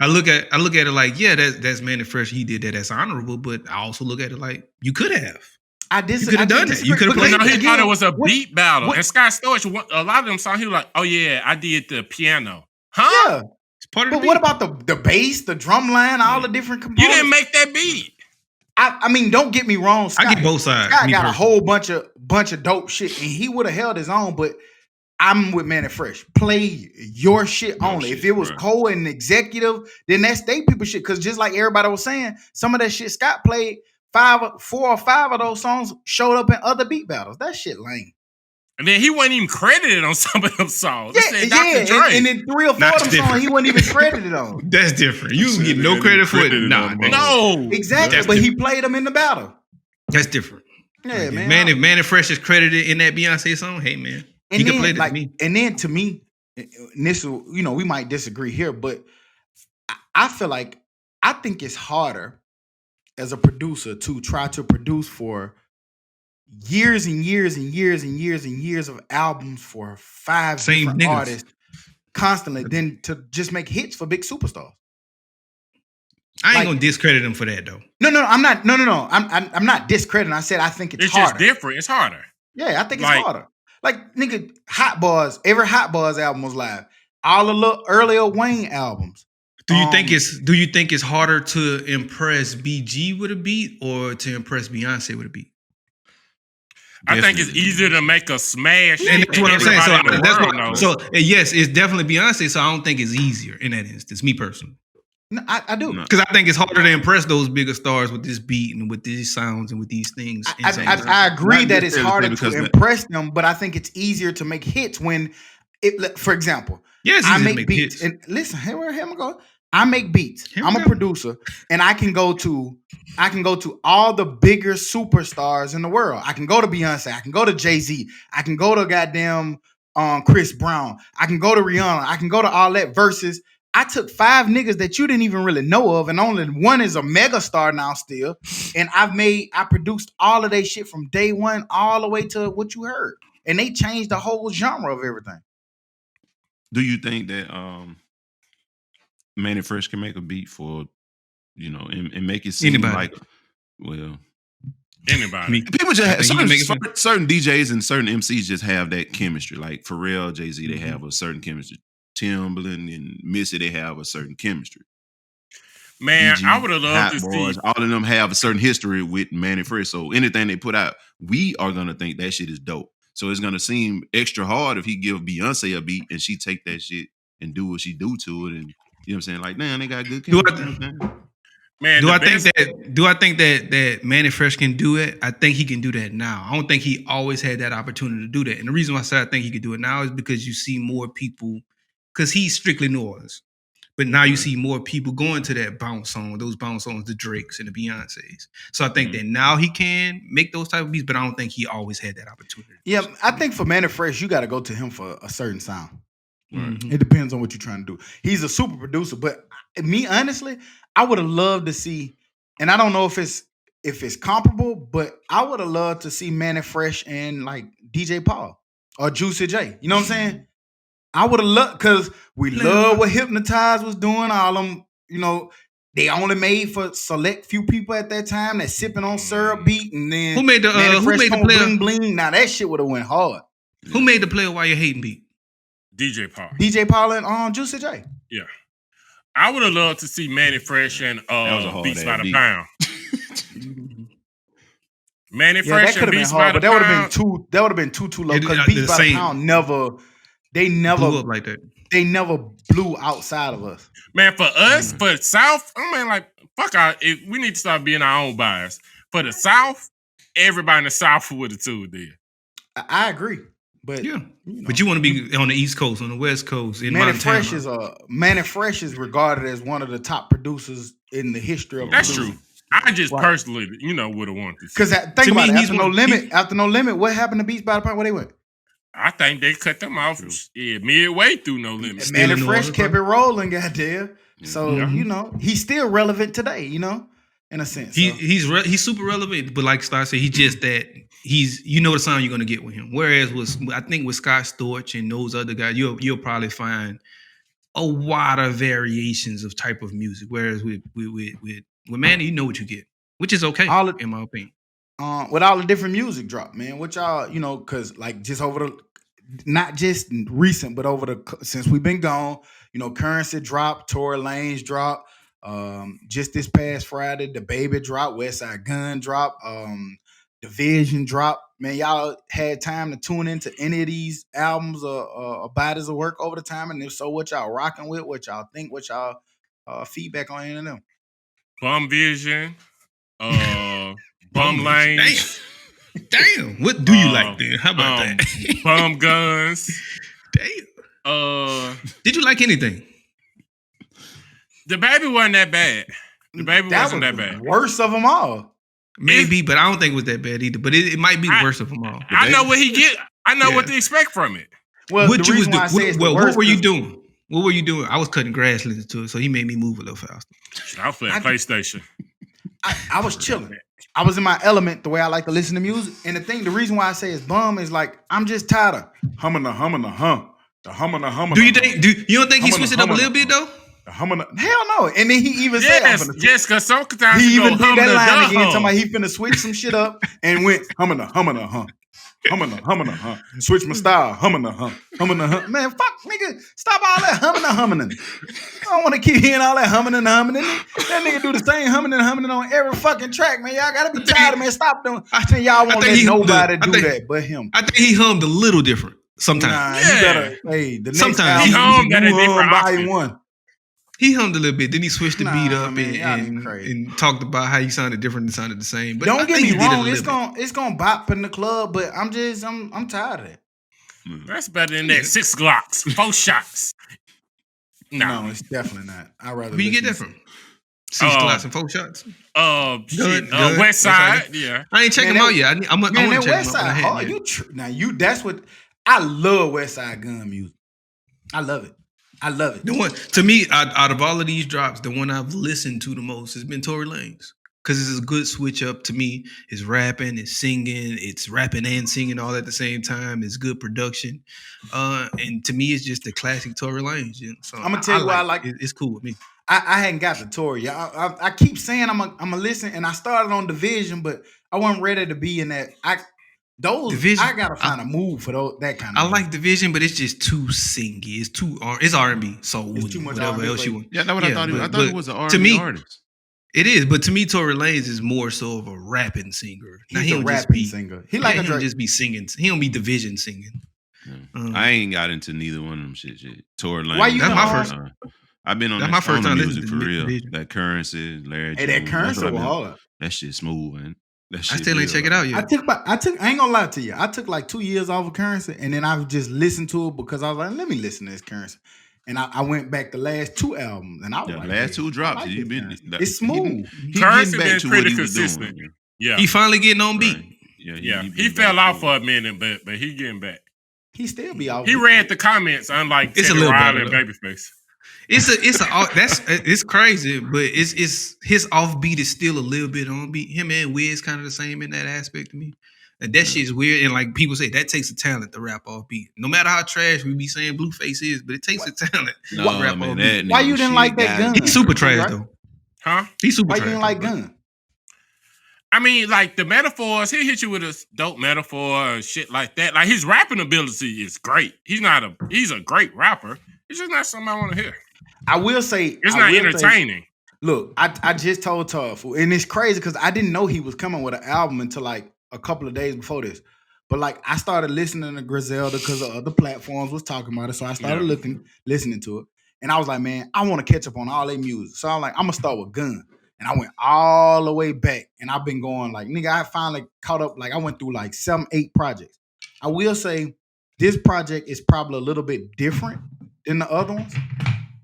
I look at it like, yeah, that's Manny Fresh. He did that. That's honorable. But I also look at it like you could have. You could have done that. You could have played. He thought it was a beat battle. And Scott Storch, a lot of them songs, he was like, oh yeah, I did the piano. Huh? Yeah. It's part of but the what about the bass, the drum line, all the different components? You didn't make that beat. I mean, don't get me wrong. Scott, I get both sides. Scott got a whole bunch of dope shit, and he would have held his own. But I'm with Manny Fresh. Play your shit only. If it was Cole and executive, then that's they people shit. Because just like everybody was saying, some of that shit Scott played, 4 or 5 of those songs showed up in other beat battles. That shit lame. And then he wasn't even credited on some of them songs. Yeah, and then 3 or 4 of them songs he wasn't even credited on. That's different. You get no credit for it. No. Exactly, but he played them in the battle. That's different. Yeah, man. If Manny Fresh is credited in that Beyonce song, hey, man. And he then, can play that like, to me. And then to me, this, we might disagree here, but I feel like I think it's harder as a producer to try to produce for years and years and years and years and years of albums for 5 different artists constantly than to just make hits for big superstars. I ain't gonna discredit them for that though. No, I'm not. No. I'm not discrediting. I said I think it's harder. Just different. It's harder. Yeah, I think it's harder. Like nigga, Hot Boys. Every Hot Boys album was live. All the little earlier Wayne albums. Do you think it's harder to impress BG with a beat or to impress Beyonce with a beat? I think it's easier to make a smash. And that's what I'm saying. So yes, it's definitely Beyonce. So I don't think it's easier in that instance. Me personally. No, I do. Because I think it's harder to impress those bigger stars with this beat and with these sounds and with these things. I agree that it's harder to impress them, but I think it's easier to make hits when for example, I make beats. And listen, here I go. I make beats. I'm a producer, and I can go to all the bigger superstars in the world. I can go to Beyonce. I can go to Jay-Z. I can go to goddamn Chris Brown. I can go to Rihanna. I can go to all that versus I took 5 niggas that you didn't even really know of, and only one is a mega star now still. And I produced all of that shit from day one all the way to what you heard. And they changed the whole genre of everything. Do you think that Manny Fresh can make a beat for, and make it seem like, well, anybody? People just have certain DJs and certain MCs just have that chemistry. Like Pharrell, Jay-Z, they have a certain chemistry. Timbaland and Missy, they have a certain chemistry. Man, BG, I would have loved to see. All of them have a certain history with Manny Fresh. So anything they put out, we are gonna think that shit is dope. So it's gonna seem extra hard if he give Beyonce a beat and she take that shit and do what she do to it, and you know what I'm saying? Like, damn, they got good chemistry. Do I think that Manny Fresh can do it? I think he can do that now. I don't think he always had that opportunity to do that. And the reason why I say I think he could do it now is because you see more people. Because he's strictly New Orleans. But now you see more people going to that bounce song, those bounce songs, the Drakes and the Beyoncés. So I think that now he can make those type of beats, but I don't think he always had that opportunity. Yeah, I think for Manny Fresh, you got to go to him for a certain sound. Mm-hmm. It depends on what you're trying to do. He's a super producer, but me, honestly, I would have loved to see, and I don't know if it's comparable, but I would have loved to see Manny Fresh and like DJ Paul or Juicy J. You know what I'm saying? I would have loved, because we love what Hypnotize was doing. All them, they only made for select few people at that time that sipping on syrup beat, and then who made the player bling bling. Now that shit would have went hard. Who made the player while you're hating beat? DJ Paul. DJ Paul and Juicy J. Yeah, I would have loved to see Manny Fresh and Beats by the Pound. Manny Yeah, Fresh that could and have been Beats by hard, the but that would have Pound. been too. That would have been too low because The Beats by the same- Pound they blew never up like that. blew outside of us. Man, for us, for South, I mean, like, fuck our, we need to start being our own buyers. For the South, everybody in the South would have tuned in. I agree, but Yeah, you know, but you want to be on the East Coast, on the West Coast, in Manny Montana. Fresh is regarded as one of the top producers in the history of. That's blues. true. I just Right. personally, would have wanted to see. Because think To about me, it. he's After No Limit, what happened to Beats by the Pound? Where they went? I think they cut them off midway through No Limit. Still Manny in New Fresh Orleans, kept bro. it rolling, goddamn. So Yeah. he's still relevant today. In a sense. He's super relevant, but like Star said, he's just that the sound you're gonna get with him. Whereas I think with Scott Storch and those other guys, you'll probably find a wider variations of type of music. Whereas with Manny, you know what you get, which is okay in my opinion. With all the different music drop, man. What y'all, because like just over not just recent, but since we've been gone, Currency dropped, Tory Lanez dropped. Just this past Friday, the Baby dropped, Westside Gun dropped, Division dropped. Man, y'all had time to tune into any of these albums or bodies of work over the time, and if so, what y'all rocking with? What y'all think? What y'all feedback on any of them? Bum Vision, Bum Lanes, Damn, what do you like then? How about that? Bum Guns. Damn. Did you like anything? The Baby wasn't that bad. The Baby wasn't that bad. Worst of them all. Maybe, but I don't think it was that bad either. But it might be the worst of them all. I know what he get. I know what to expect from it. Well, What you was doing? What were you is- doing? What were you doing? I was cutting grass listening to it, so he made me move a little faster. I was playing PlayStation. I was chilling. I was in my element the way I like to listen to music. And the reason why I say it's bum is like I'm just tired of humming the hum. The humming the hum. Do you don't think he switched it up a little bit though? Hell no. And then he even said Yes, because sometimes he even go did hum that the line again, hum. talking about he finna switch some shit up and went humming the hum. Humming the hum. Switch my style. Humming the hum. Man, fuck, nigga. Stop all that humming. I don't want to keep hearing all that humming. That nigga do the same humming on every fucking track, man. Y'all gotta be tired of man. Stop doing. Y'all won't let nobody do that but him. I think he hummed a little different sometimes. Nah, Yeah. you better. Hey, the next Sometimes album, he hummed at a you different volume outfit. 1. He hummed a little bit. Then he switched the beat up man, y'all ain't crazy. and talked about how he sounded different and sounded the same. But I Don't get think me he did it a wrong. little bit. It's gonna bop in the club, but I'm tired of it. That's better than that 6 Glocks, 4 shots. No, it's definitely not. I'd rather. Where you get that listen from? 6 glass and 4 shots. Good. West Side, yeah. I ain't checking Man, them out yet. I want Man, to that check West them out. Side hard. That's what I love. West Side Gun music. I love it. The one to me, out of all of these drops, the one I've listened to the most has been Tory Lanez. Because it's a good switch up to me. It's rapping, it's singing, it's rapping and singing all at the same time. It's good production. And to me, it's just the classic Tory Lanez. So I'm gonna tell you why I like it. It's cool with me. I hadn't got the Tory. I keep saying I'm a listen, and I started on Division, but I wasn't ready to be in that. Division, I gotta find a move for that kind of. I like Division, but it's just too singy. It's R&B. So It's too much whatever R&B, else but- you want. Yeah, that's what I thought. I thought it was an R&B to me, artist. It is, but to me, Tory Lanez is more so of a rapping singer. Now, He's he a don't just rapping be singer. He like a he don't Drake. just be singing. He don't be Division singing. Yeah. I ain't got into neither one of them shit. Tory Lanez. Why you That's know- my first. I've been on That's that my first on the time music listening for to real. Division. That Currency, Larry. Hey, that Jones, Currency that's what I've was been- hard. That shit smooth, man. That I shit still ain't real, check it man. out yet. I ain't gonna lie to you. I took like 2 years off of Currency, and then I just listened to it because I was like, let me listen to this Currency. And I went back the last 2 albums, and I was Yeah, like, last hey, 2 I drops. like he this been Currency. that- It's smooth. He Currency getting back been to pretty what he was consistent. doing. Yeah, He finally getting on beat. Right. Yeah, he getting fell back off to it. for a minute, but he getting back. He still be out. He read the comments, unlike It's a Teddy little Riley and better, Babyface. It's crazy, but it's his offbeat is still a little bit on beat. Him and Wiz kind of the same in that aspect to me. And that shit's weird. And like people say, that takes a talent to rap off beat. No matter how trash we be saying Blueface is, but it takes a talent No, to rap man, off that beat. Why nigga you didn't shit like that got gun? me. He's super trash Right? though. Huh? He's super Why trash. you didn't like though, Gun? I mean, like the metaphors, he'll hit you with a dope metaphor or shit like that. Like his rapping ability is great. He's a great rapper. It's just not something I want to hear. I will say It's I not will say- entertaining. Look, I just told Tough, and it's crazy because I didn't know he was coming with an album until like a couple of days before this. But like I started listening to Griselda because other platforms was talking about it. So I started listening to it. And I was like, man, I want to catch up on all their music. So I'm like, I'm gonna start with Gun. And I went all the way back. And I've been going like, nigga, I finally caught up. Like I went through like 7, 8 projects. I will say this project is probably a little bit different than the other ones.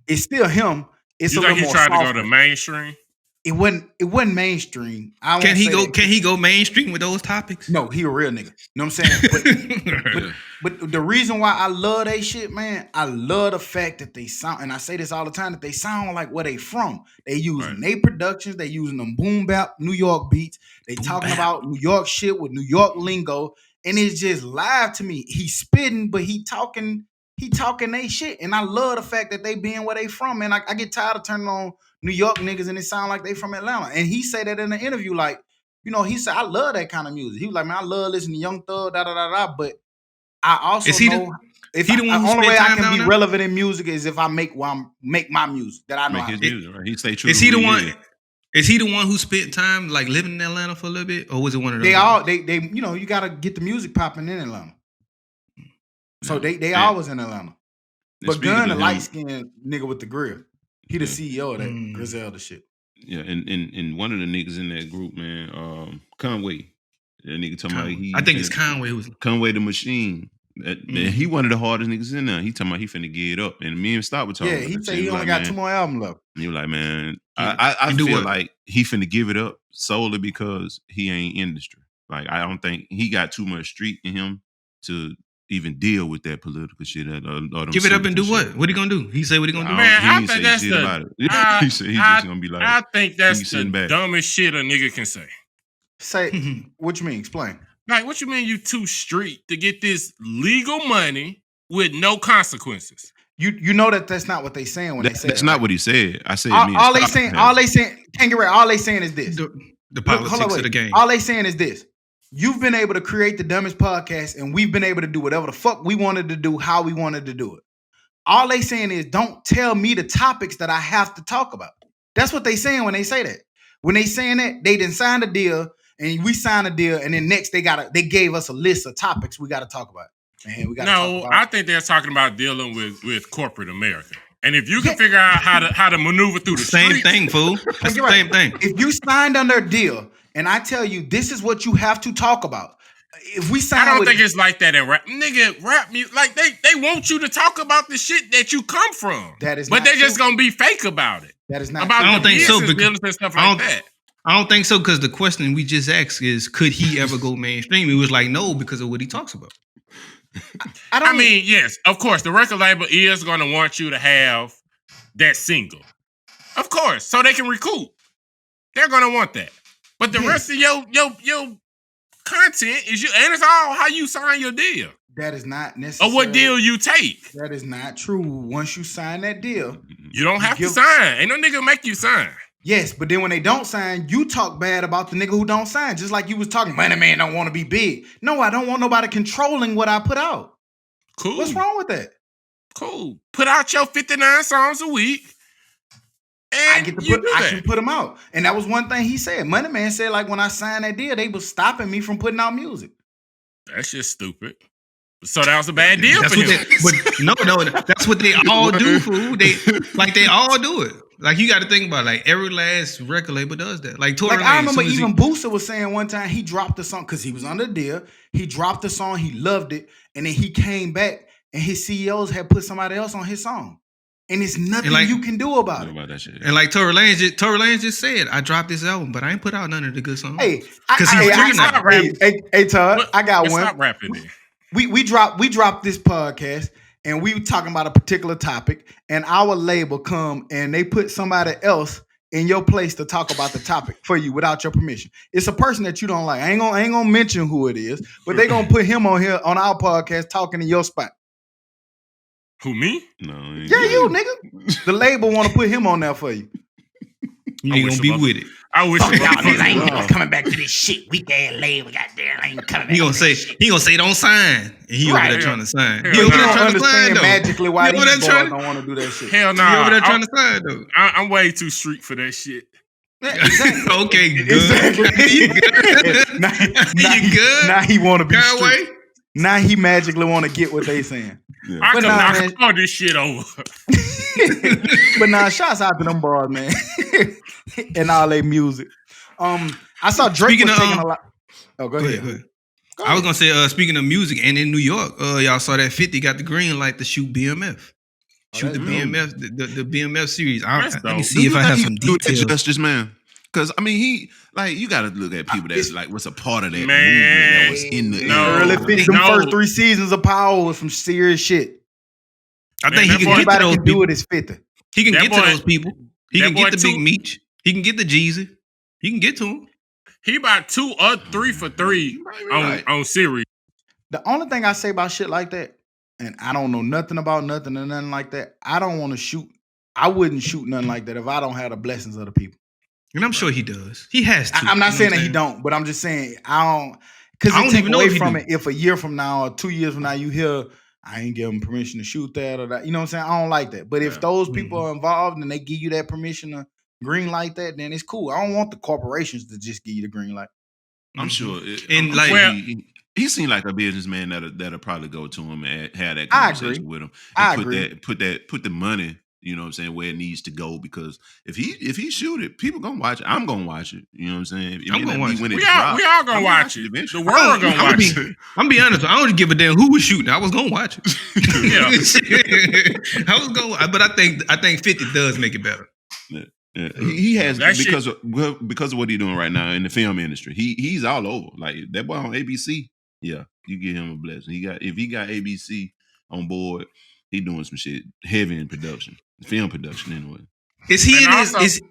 It's still him. It's you a think little he more tried to softer. go to mainstream? It wasn't mainstream. Can he go mainstream with those topics? No, he a real nigga. You know what I'm saying? But the reason why I love they shit, man, I love the fact that they sound, and I say this all the time, that they sound like where they from. They using their productions, they using them boom bap New York beats. They talking about New York shit with New York lingo, and it's just live to me. He spitting, but he talking they shit, and I love the fact that they being where they from. Man, I get tired of turning on New York niggas and it sound like they from Atlanta. And he said that in the interview, like, you know, he said, I love that kind of music. He was like, man, I love listening to Young Thug, but I also know the only way I can be relevant in music is if I make my music that I know how to do. Music, right? He stay true. Is he the one? Is he the one who spent time like living in Atlanta for a little bit, or was it one of those? They you know, you gotta get the music popping in Atlanta. So they always in Atlanta. But Gun, the light skinned nigga with the grill. He the CEO of that Griselda shit. Yeah, and one of the niggas in that group, man, Conway. That nigga talking about I think it's Conway. Conway the Machine. Man, he one of the hardest niggas in there. He talking about he finna get up. And me and Stott were talking. Yeah, he said he only got 2 more albums left. And you like, man, I feel like he finna give it up solely because he ain't industry. Like, I don't think he got too much street in him to even deal with that political shit. Give it up and do what? What he gonna do? He say what he gonna do? Man, I think that's he said he's just gonna be like, I think that's the dumbest shit a nigga can say. Say, what you mean? Explain. Like, what you mean you too street to get this legal money with no consequences? You know that's not what they saying when they say that's not what he said. I said all they saying, can't get right. All they saying is this. The politics of the game. All they saying is this. You've been able to create the Dummies Podcast, and we've been able to do whatever the fuck we wanted to do, how we wanted to do it. All they saying is, don't tell me the topics that I have to talk about. That's what they saying when they say that. When they saying that, they didn't sign a deal, and we signed a deal, and then next they gave us a list of topics we got to talk about. Man, we got to talk about. I think they're talking about dealing with corporate America. And if you can figure out how to maneuver through the same streets, thing, fool. That's the same thing. If you signed under a deal, and I tell you, this is what you have to talk about. If we sign, I don't think it's like that in rap. Nigga, rap music, like they want you to talk about the shit that you come from. That is, but they're just gonna be fake about it. That is not. About I don't think so. Because and stuff like that. I don't think so because the question we just asked is, could he ever go mainstream? He was like, no, because of what he talks about. I mean, yes, of course, the record label is gonna want you to have that single, of course, so they can recoup. They're gonna want that. But the rest of your content is and it's all how you sign your deal. That is not necessary. Or what deal you take. That is not true. Once you sign that deal, you don't have to sign. Ain't no nigga make you sign. Yes, but then when they don't sign, you talk bad about the nigga who don't sign. Just like you was talking, Money Man don't want to be big. No, I don't want nobody controlling what I put out. Cool. What's wrong with that? Cool. Put out your 59 songs a week. And I can put them out. And that was one thing he said. Money Man said, like, when I signed that deal, they was stopping me from putting out music. That's just stupid. So that was a bad deal for him. No, that's what they all do, fool. They all do it. Like, you got to think about it. Like, every last record label does that. Like, Tory Lanez, I remember even Booster was saying one time he dropped the song because he was under the deal. He dropped the song, he loved it, and then he came back and his CEOs had put somebody else on his song. And it's nothing you can do about it. That shit. And like Tory Lanez just said, I dropped this album, but I ain't put out none of the good songs. Hey, Todd, I got one. Stop rapping then. We dropped this podcast and we were talking about a particular topic, and our label come and they put somebody else in your place to talk about the topic for you without your permission. It's a person that you don't like. I ain't gonna mention who it is, but they gonna put him on here on our podcast talking in your spot. Who, me? No. Yeah, you, nigga. The label want to put him on there for you. You ain't gonna be with it. I wish y'all niggas ain't never coming back to this shit. Weak ass label, goddamn, I ain't coming back. He gonna say don't sign. And he over there trying to sign. You don't understand magically why these boys don't want to do that shit. Hell no. He over there trying to sign though. I'm way too street for that shit. Yeah, exactly. Okay, good. Exactly. You good? now, You good? now he want to be Go away. strict. Now he magically want to get what they saying. Yeah. I But can nah, knock man. all this shit over. But nah, shouts out to them bars, man, and all their music. I saw Drake Speaking was of, taking a lot. Oh, go ahead. Go ahead. Go I was ahead. gonna say, speaking of music, and in New York, y'all saw that 50 got the green light to shoot BMF. Shoot the that's BMF, the BMF series. That's Let me dope. see if I have some do that details. justice, man. Because I mean, he like you got to look at people that's like what's a part of that Man, movement that was in the no. era. Early 50s, them No. first 3 seasons of Power was some serious shit. I think Man, he that can get to Anybody those can do people. it is 50. He can That get to boy- those people. He that can get boy the Big too- Meech. He can get the Jeezy. He can get to him. He about 2 or 3 for 3 on series. The only thing I say about shit like that, and I don't know nothing about nothing or nothing like that, I don't want to shoot. I wouldn't shoot nothing like that if I don't have the blessings of the people. And I'm sure he does. He has to. I'm not You know saying what that he I'm don't, but I'm just saying I don't. Because I it don't take even know away if he from do. it if a year from now or 2 years from now you hear, I ain't give him permission to shoot that or that. You know what I'm saying? I don't like that. But if Yeah. those people are involved and they give you that permission to green light that, then it's cool. I don't want the corporations to just give you the green light. I'm Mhm. sure. And I'm like- sure Well- he seemed like a businessman that'll probably go to him and have that I conversation agree. with him. I And agree. put the money, you know what I'm saying, where it needs to go. Because if he shoot it, people gonna watch it. I'm gonna watch it. You know what I'm saying? It I'm may gonna not be watch it. when it We all drops. gonna I'm watch it. eventually. The world gonna I'm watch be- it. I'm be honest. I don't give a damn who was shooting. I was gonna watch it. Yeah. I was going, but I think 50 does make it better. Yeah. He has That shit- because of what he's doing right now in the film industry. He's all over. Like that boy on ABC. Yeah, you give him a blessing. If he got ABC on board, he doing some shit heavy in production, film production anyway. Is he And in his? also-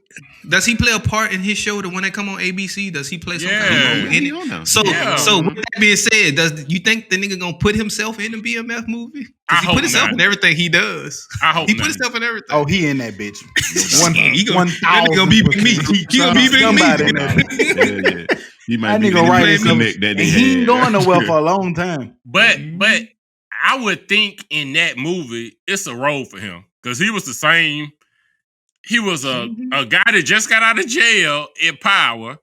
Does he play a part in his show? The one that come on ABC? Does he play some kind Yeah. of role in He it? on now. So, Yeah. so with that being said, does you think the nigga gonna put himself in the BMF movie? I Because he hope put himself not. in everything he does. I hope He not. put himself in everything. Oh, he in that bitch. Yeah, he gonna- that nigga gonna be Big Meech. He gonna be Big Somebody in Meech. that Yeah. He might That be nigga the right best himself. connect that And they he ain't had. going nowhere for a long time. But I would think in that movie it's a role for him because he was the same. He was a guy that just got out of jail in Power,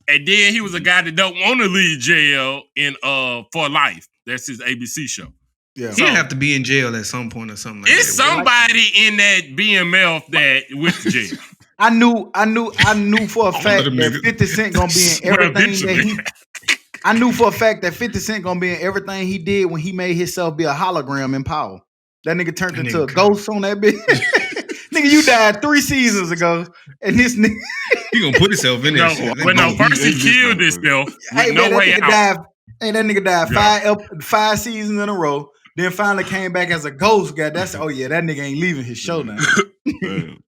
and then he was a guy that don't want to leave jail in For Life. That's his ABC show. Yeah. He'll have to be in jail at some point or something like It's that. somebody in that BMF that went to jail. I knew for a fact them that niggas. 50 Cent gonna be in Well, everything that eventually. I knew for a fact that 50 Cent gonna be in everything he did when he made himself be a hologram in Power. That nigga turned That into nigga a ghost on that bitch. Nigga, you died 3 seasons ago, and this nigga, He gonna put himself in there. First he killed himself with hey, no man, way that nigga out. died. Hey, that nigga died Yeah. 5 seasons in a row. Then finally came back as a ghost. God, that nigga ain't leaving his show now. Damn.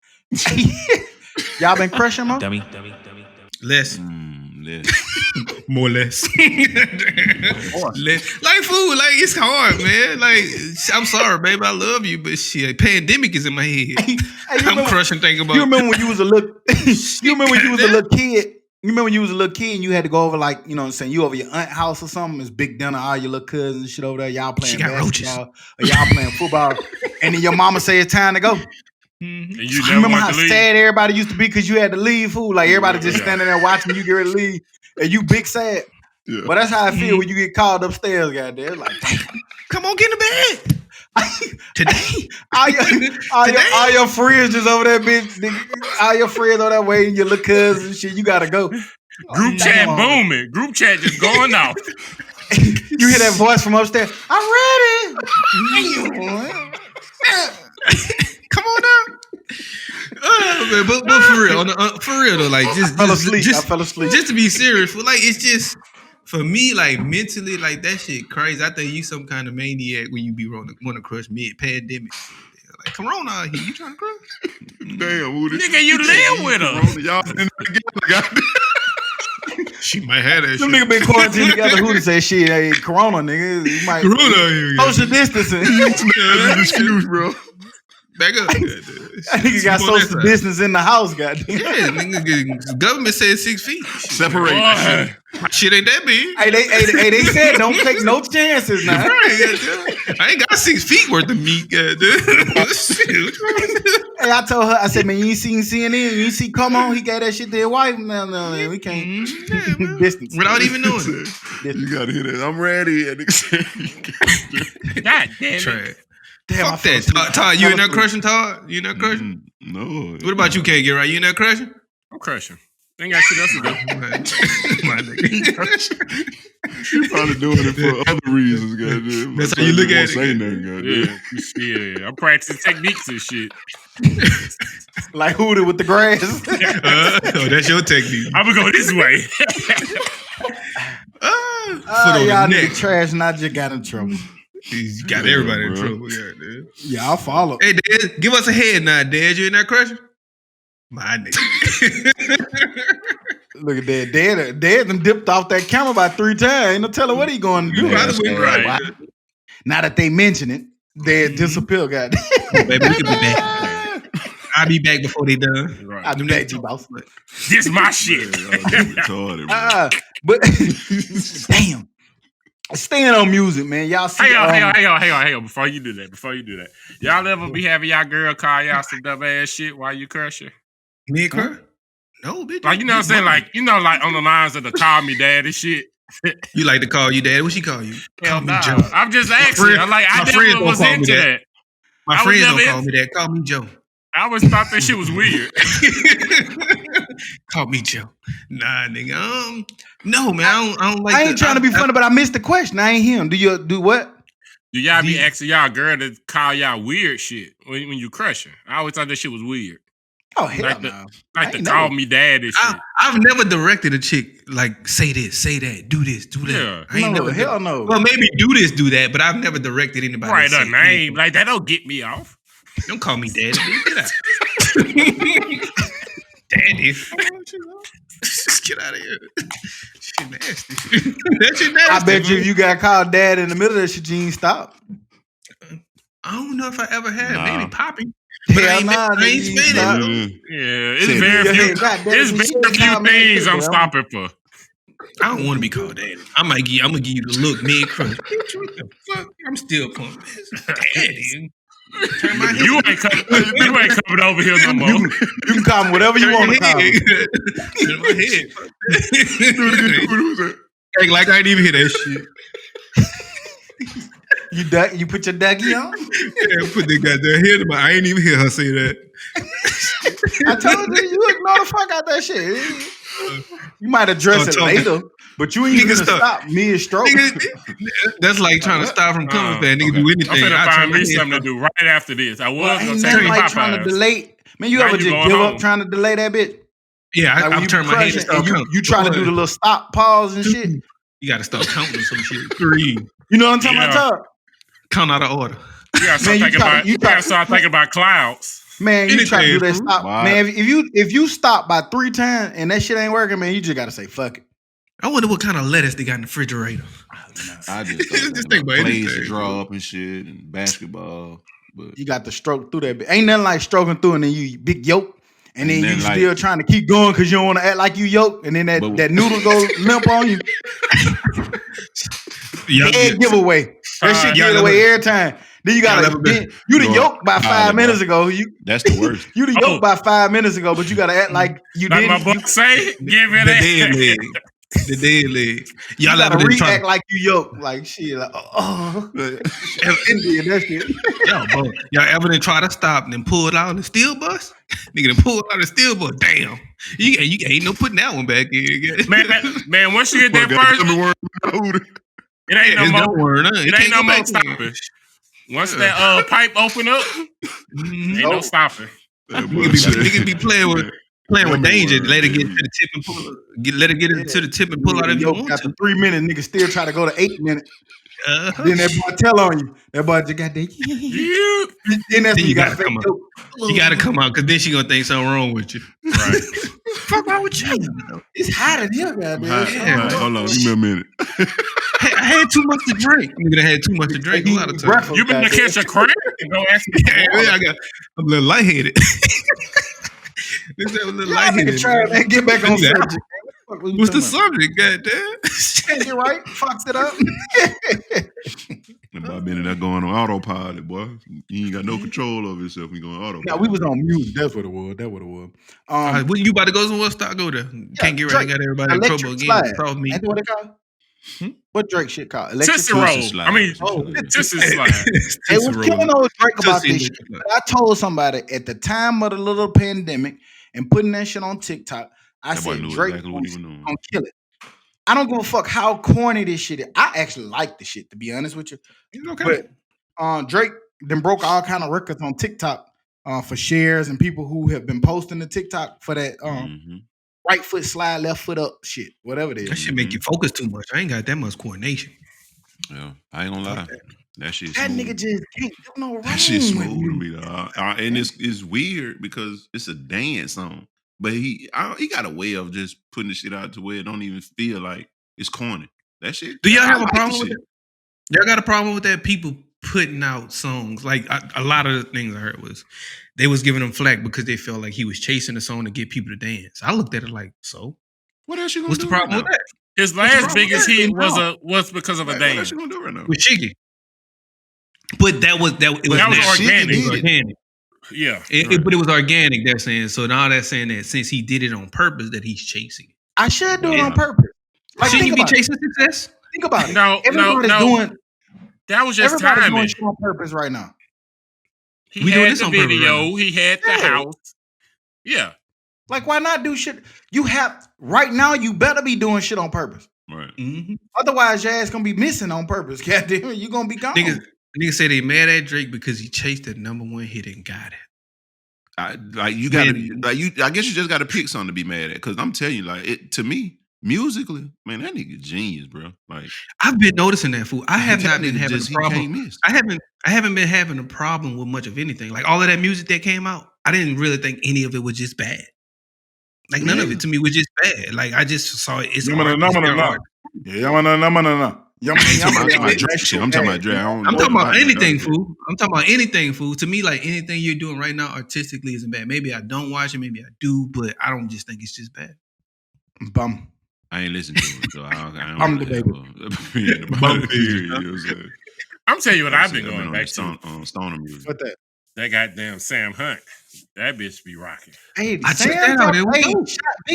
Y'all been crushing him? Dummy. Less. Yeah. More or less. Like food, like it's hard, man. Like I'm sorry, baby, I love you, but shit, pandemic is in my head. Hey, you I'm remember- crushing thinking about. You remember when you was a little you remember when you was a little kid? You remember when you was a little kid and you had to go over like, you know what I'm saying, you over your aunt house or something, it's big dinner, all your little cousins and shit over there, y'all playing got roaches. basketball or y'all playing football, and then your mama say it's time to go. Mhm. And you You never remember want how to leave. sad everybody used to be because you had to leave, fool? Like everybody just Yeah. standing there watching you get ready to leave, and you big sad. Yeah. But that's how I feel when you get called upstairs, goddamn. Like, damn. Come on, get in the bed today. all your friends just over there, bitch. Nigga. All your friends over that way, and your little cousins and shit. You gotta go. Group chat booming. Group chat just going off. You hear that voice from upstairs. I'm ready. Come on now. Man, but for real, for real though, like just I fell asleep. just, I fell asleep. just to be serious, like it's just for me, like mentally, like that shit crazy. I think you some kind of maniac when you be want to crush mid pandemic. Like Corona out here, you trying to crush? Damn, Woody. Nigga, you live with us. Y'all in there together, goddamn. She might have that Them shit. nigga been quarantined together. Who to say shit? Hey, Corona, nigga. You might Corona out here. social distancing. That's an excuse, bro. Back up. I think you got social distance in the house, goddamn. Yeah, nigga, government said 6 feet. Separate. My shit ain't that big. Hey, they said don't take no chances now. I ain't got 6 feet worth of meat, goddamn. Hey, I told her, I said, man, you ain't seen CNN? You ain't see Come On? He gave that shit to his wife. No, we can't. Distance. Without even knowing. You gotta hear that. I'm ready. God damn it. Trash. Damn, Fuck that. Todd, you in there crushing, Todd? You in there crushing? No. What about you, K? Get right? You in there crushing? I'm crushing. Ain't got shit else to do. My nigga. You probably doing it for other reasons, goddamn. That's how you look at it. Say nothing, goddamn. Yeah. I'm practicing techniques and shit. Like Hootie with the grass. Oh, that's your technique. I'm gonna go this way. Foot on y'all the nigga neck. trash and I just got in trouble. He's got everybody in trouble. Yeah, dude. Yeah, I'll follow. Hey, Dad, give us a head nod, Dad. You in there crushing? My nigga. Look at that. Dad done dipped off that camera about 3 times. Ain't no telling what he going to do. Right. Now that they mention it, Dad disappear, goddamn. Baby, we can be back. I'll be back before they done. Right. I'll be back, G-Boss. This my shit. But damn. Staying on music, man. Y'all see. Hang on. Before you do that. Y'all ever be having y'all girl call y'all some dumb ass shit while you crushing? Me and Crush? No, bitch. Like, you know what I'm saying? Like, you know, like on the lines of the call me daddy shit. You like to call you Dad? What she call you? Hell Call me no. Joe. I'm just asking. I'm like, I never was into that. My I was friends never don't call me that. Call me Joe. I always thought that shit was weird. Call me Joe. Nah, nigga. No, man. I don't like. I ain't trying to be funny, but I missed the question. I ain't him. Do you do what? Do y'all be asking y'all girl to call y'all weird shit when you crushing? I always thought that shit was weird. Oh hell Like no! Like to call me dad and shit. I've never directed a chick like say this, say that, do this, do that. Yeah. I ain't No, never hell no. Well, maybe do this, do that, but I've never directed anybody. Right, to a say name. anything. Like, that don't get me off. Don't call me daddy. Get out. Daddy. Get out of here. Shit nasty. That shit nasty. I bet you if you got called dad in the middle of that shit, you ain't stop. I don't know if I ever had. Nah. Maybe popping. But I ain't spinning. Yeah, it's very few. It's very few things I'm stopping for. I don't want to be called daddy. I'm gonna give you the look, man. Crush. What the fuck? I'm still pumping. Daddy. Turn my head. You ain't coming over here no more. You can call me whatever you want to call me. Turn my head. Act like I didn't even hear that shit. You put your Dougie on? Yeah, put that goddamn head in my. I ain't even hear her say that. I told you, you ignore the fuck out that shit. You might address it later, but you ain't even gonna stop mid-stroke. That's like trying to stop from coming back. Nigga do anything. I'm finna find me something to do right after this. I was gonna ain't take nothing me like trying to delay. Man, you ever just give up trying to delay that bitch? Yeah, Like I'm turning my head and start counting. You trying to do the little stop, pause, and shit. You got to start counting some shit. 3. You know what I'm talking about? Count out of order. You gotta start thinking about clouds. Man, you try to do that Anything, stop. Man, if you stop by 3 times and that shit ain't working, man, you just gotta say fuck it. I wonder what kind of lettuce they got in the refrigerator. I just think about plays anything. to draw up and shit and basketball. But You got to stroke through that bit. Ain't nothing like stroking through and then you big yoke. And then you like, still trying to keep going because you don't want to act like you yoke. And then that noodle go limp on you. Dead giveaway. That shit give away every time. Then you gotta you the yoke by 5 minutes ago. That's the worst. You the yoke by 5 minutes ago, but you gotta act like you like didn't. My book say, give it the dead leg. The dead leg. Y'all gotta react like you yoke. Like shit. Like that shit. Y'all ever done try to stop and then pull it out and still bust? Nigga done pull it out and still bust. Damn. You ain't no putting that one back in. Man, once you get that first, it ain't no more. It ain't no more stopping. Once that pipe open up, ain't no stopping. Niggas be playing with danger. Let it get to the tip and pull. Let it get to the tip and pull out if you want After to. 3 minutes, niggas still try to go to 8 minutes. Then that boy tell on you. That boy just got that. Then that's when you got to come out. You got to come out because then she gonna think something wrong with you. Right. Fuck wrong with you? It's hot in here, goddamn. Hold on, give me a minute. I had too much to drink. I'm gonna have too much to drink a lot of times. You been to catch a cramp and go ask me. I'm a little lightheaded. Try and get back on subject. What's the subject? Goddamn. You're right. Fucked it up. That boy been in there going on autopilot, boy. You ain't got no control over yourself when you going autopilot. Yeah, we was on music. That's what it was. When you about to go somewhere, start go there. Can't get ready. Got everybody in trouble again. Probably me. Ain't that what they call? What Drake shit called? Tootsie Roll. I mean, Tootsie Slide. They was killing old Drake about this shit. But I told somebody at the time of the little pandemic and putting that shit on TikTok, I said Drake gonna kill it. I don't give a fuck how corny this shit is. I actually like the shit, to be honest with you. Okay. But Drake then broke all kind of records on TikTok for shares and people who have been posting the TikTok for that right foot slide, left foot up shit, whatever it is. That shit make you focus too much. I ain't got that much coordination. Yeah, I ain't gonna lie. That shit. That nigga just can't do no wrong. That shit smooth to me, though. And it's weird because it's a dance song, but he got a way of just putting the shit out to where it don't even feel like it's corny. That shit. Do y'all have a problem with that? Y'all got a problem with that? People putting out songs like a lot of the things I heard was they was giving him flack because they felt like he was chasing the song to get people to dance. I looked at it like, so what else you gonna what's do? The problem with that? His last biggest hit was because of a dance. What else you gonna do right now? With Shiggy. But that was organic. Yeah. But it was organic, they're saying. So now they're saying that since he did it on purpose, that he's chasing it. I should do it on purpose. Like, shouldn't you be chasing success? Think about it. No. Doing, that was just timing. Doing shit on purpose right now. He had the video. He had the house. Yeah. Like, why not do shit? You have right now. You better be doing shit on purpose. Right. Mm-hmm. Otherwise, your ass gonna be missing on purpose. Goddamn it, you gonna be gone. Niggas say they mad at Drake because he chased the #1 hit and got it. I guess you just got to pick something to be mad at. Because I'm telling you, to me, musically, man, that nigga genius, bro. Like, I've been noticing that, fool. I have not been having a problem. Miss. I haven't been having a problem with much of anything. Like all of that music that came out, I didn't really think any of it was just bad. Like none of it to me was just bad. Like I just saw it. It's art. I'm talking about Drake. I'm talking about anything, fool. I'm talking about anything, fool. To me, like anything you're doing right now artistically isn't bad. Maybe I don't watch it, maybe I do, but I don't just think it's just bad. Bum. I ain't listening to it, so I'm the baby. I'm telling you what I've been going back to. Stoner music. What that? That goddamn Sam Hunt. That bitch be rocking. Hey, big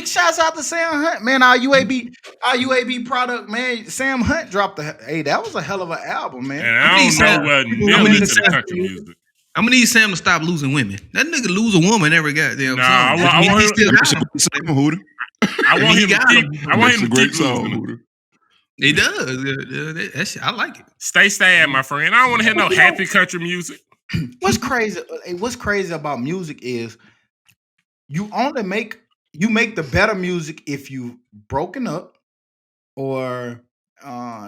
shouts out to Sam Hunt, man. Our UAB product, man. Sam Hunt dropped that was a hell of an album, man. And I don't know what nearly to the country music. I'm gonna need Sam to stop losing women. That nigga lose a woman every goddamn song. I want him to keep losing. He does. That shit, I like it. Stay sad, my friend. I don't want to hear no happy country music. What's crazy about music is you make the better music if you broken up or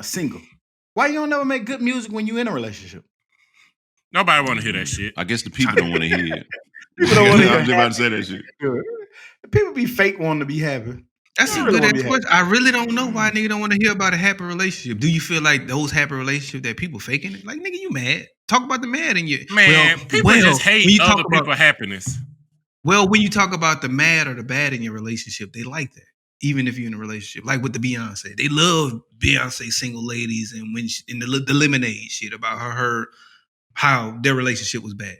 single. Why you don't never make good music when you in a relationship? Nobody want to hear that shit. I guess the people don't want to hear it. People don't want to hear it. I'm just about to say that shit. People be fake wanting to be happy. That's a good question. I really don't know why nigga don't want to hear about a happy relationship. Do you feel like those happy relationships that people faking it? Like, nigga, you mad? Talk about the mad in you. Man, people just hate other people's happiness. Well, when you talk about the mad or the bad in your relationship, they like that. Even if you're in a relationship. Like with the Beyonce. They love Beyonce single ladies and when in the Lemonade shit about how their relationship was bad.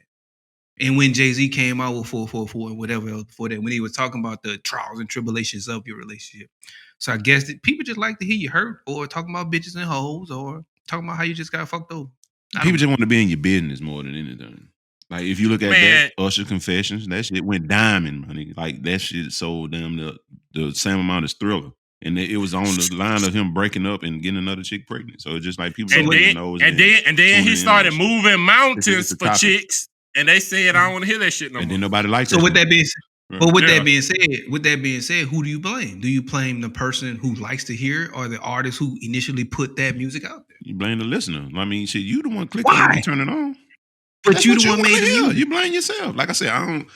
And when Jay-Z came out with 444 and whatever else before that, when he was talking about the trials and tribulations of your relationship. So I guess that people just like to hear you hurt or talking about bitches and hoes or talking about how you just got fucked over. People just want to be in your business more than anything. Like if you look at that Usher Confessions, that shit went diamond, honey. Like that shit sold them the same amount as Thriller. And it was on the line of him breaking up and getting another chick pregnant. So it's just like people. And then he started moving mountains for chicks. And they said, I don't want to hear that shit no more. And then nobody liked it. So with that being said, with that being said, who do you blame? Do you blame the person who likes to hear it or the artist who initially put that music out there? You blame the listener. I mean, shit, you the one clicking Why? when you turn it on. But That's you what the one wanna made the hear. music. You blame yourself. Like I said, I don't.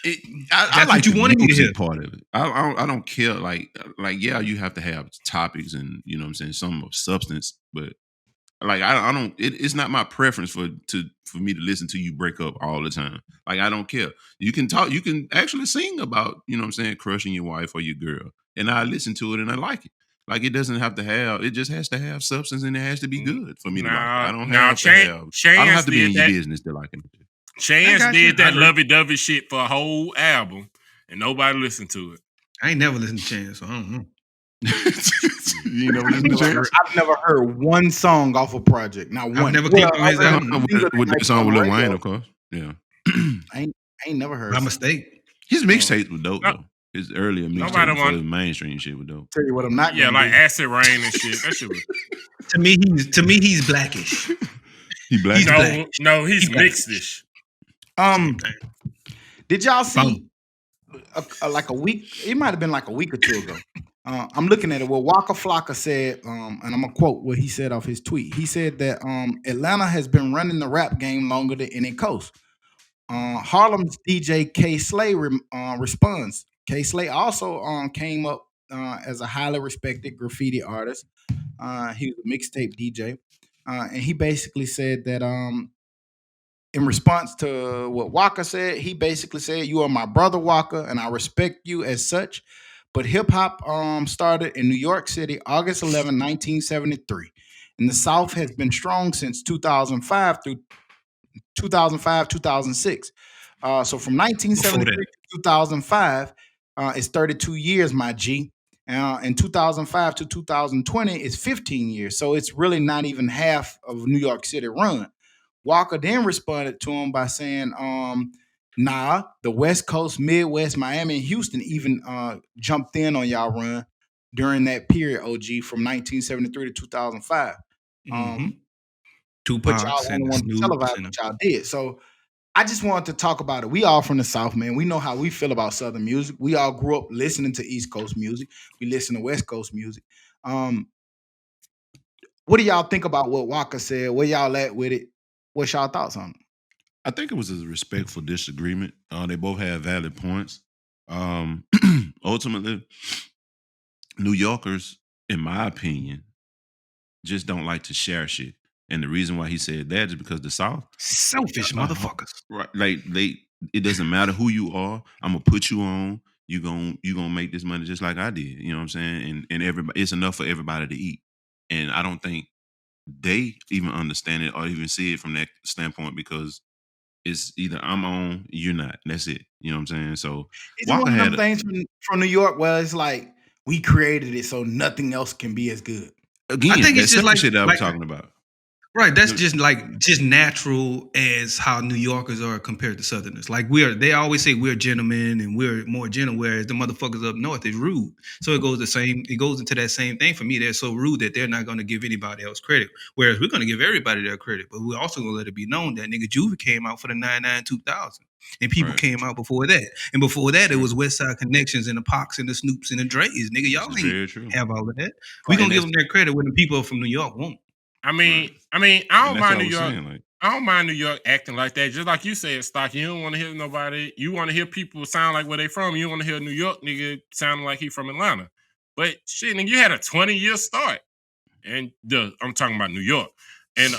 I That's like what you the wanted me to hear. music part of it. I don't care. Like yeah, you have to have topics and you know what I'm saying, some of substance, but like I don't. It's not my preference for me to listen to you break up all the time. Like I don't care. You can talk. You can actually sing about you know what I'm saying, crushing your wife or your girl, and I listen to it and I like it. Like it doesn't have to have. It just has to have substance and it has to be good for me to like it. I don't have to have. I don't have to be in your business to like it. Chance got did you. I that heard. lovey-dovey shit for a whole album, and nobody listened to it. I ain't never listened to Chance, so I don't know. You never listen to Chance? I've never heard one song off a project. Not one. I've never clicked on his album. With the song with Lil Wayne, of course. Yeah. I ain't never heard. By mistake. His mixtapes were dope No. though. His earlier Nobody mixtapes before want- his mainstream shit was dope. Tell you what, I'm not. Yeah, gonna like do. Acid Rain and shit. That shit was To me, he's blackish. He black. He's black. no, he's He black. mixed-ish. Did y'all see like a week? It might have been like a week or two ago. I'm looking at it. What Waka Flocka said, and I'm gonna quote what he said off his tweet. He said that Atlanta has been running the rap game longer than any coast. Harlem's DJ K Slay responds. K Slay also came up as a highly respected graffiti artist. He was a mixtape DJ, and he basically said that in response to what Waka said, he basically said, "You are my brother, Waka, and I respect you as such." But hip hop started in New York City, August 11, 1973. And the South has been strong since 2005 through 2006. So from 1973 to 2005, it's 32 years, my G. And 2005 to 2020 is 15 years. So it's really not even half of New York City run. Walker then responded to him by saying, nah, the West Coast, Midwest, Miami, and Houston even jumped in on y'all run during that period, OG, from 1973 to 2005. Tupac But y'all and want to Snoop televise and what y'all did. So I just wanted to talk about it. We all from the South, man. We know how we feel about Southern music. We all grew up listening to East Coast music. We listen to West Coast music. What do y'all think about what Walker said? Where y'all at with it? What's y'all thoughts on it? I think it was a respectful disagreement. They both had valid points. Ultimately, New Yorkers, in my opinion, just don't like to share shit. And the reason why he said that is because the South, selfish motherfuckers. right? Like it doesn't matter who you are. I'm gonna put you on. You gonna make this money just like I did. You know what I'm saying? And everybody, it's enough for everybody to eat. And I don't think they even understand it or even see it from that standpoint because it's either I'm on, you're not. That's it. You know what I'm saying? So It's one of them things from New York where it's like we created it so nothing else can be as good. Again, I think it's just like shit that I'm talking about. Right, that's just natural as how New Yorkers are compared to Southerners. Like they always say we're gentlemen and we're more gentle, whereas the motherfuckers up north is rude. So it goes into that same thing for me. They're so rude that they're not going to give anybody else credit. Whereas we're going to give everybody their credit, but we're also going to let it be known that nigga Juvie came out for the 99 2000. And people came out before that. And before that, it was West Side Connections and the Pox and the Snoops and the Dre's. Nigga, y'all ain't have all of that. We're going to give them their credit when the people from New York won't. I mean, I don't mind New York. I don't mind New York acting like that. Just like you said, Stock, you don't want to hear nobody. You want to hear people sound like where they from. You want to hear New York nigga sounding like he from Atlanta. But shit, nigga, you had a 20-year start. And I'm talking about New York. And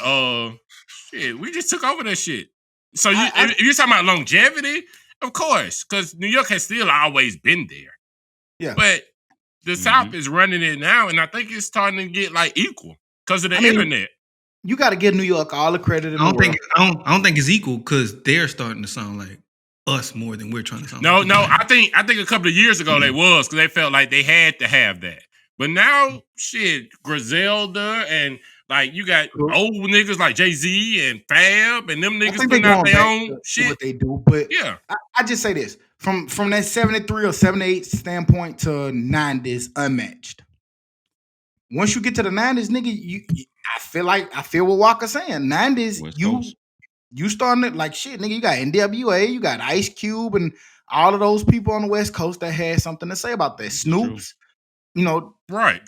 shit, we just took over that shit. So if you're talking about longevity, of course, because New York has still always been there. Yeah. But the South is running it now, and I think it's starting to get like equal. Because of the internet. You got to give New York all the credit in the world. I don't think it's equal because they're starting to sound like us more than we're trying to sound like. No, I think a couple of years ago they was because they felt like they had to have that. But now, shit, Griselda and like you got old niggas like Jay-Z and Fab and them niggas putting out their own shit. What they do, but yeah, I just say this from that 73 or 78 standpoint to 90s unmatched. Once you get to the 90s, nigga, I feel what Walker's saying. 90s, you starting it like shit, nigga. You got NWA, you got Ice Cube, and all of those people on the West Coast that had something to say about that. Snoops, you know, right.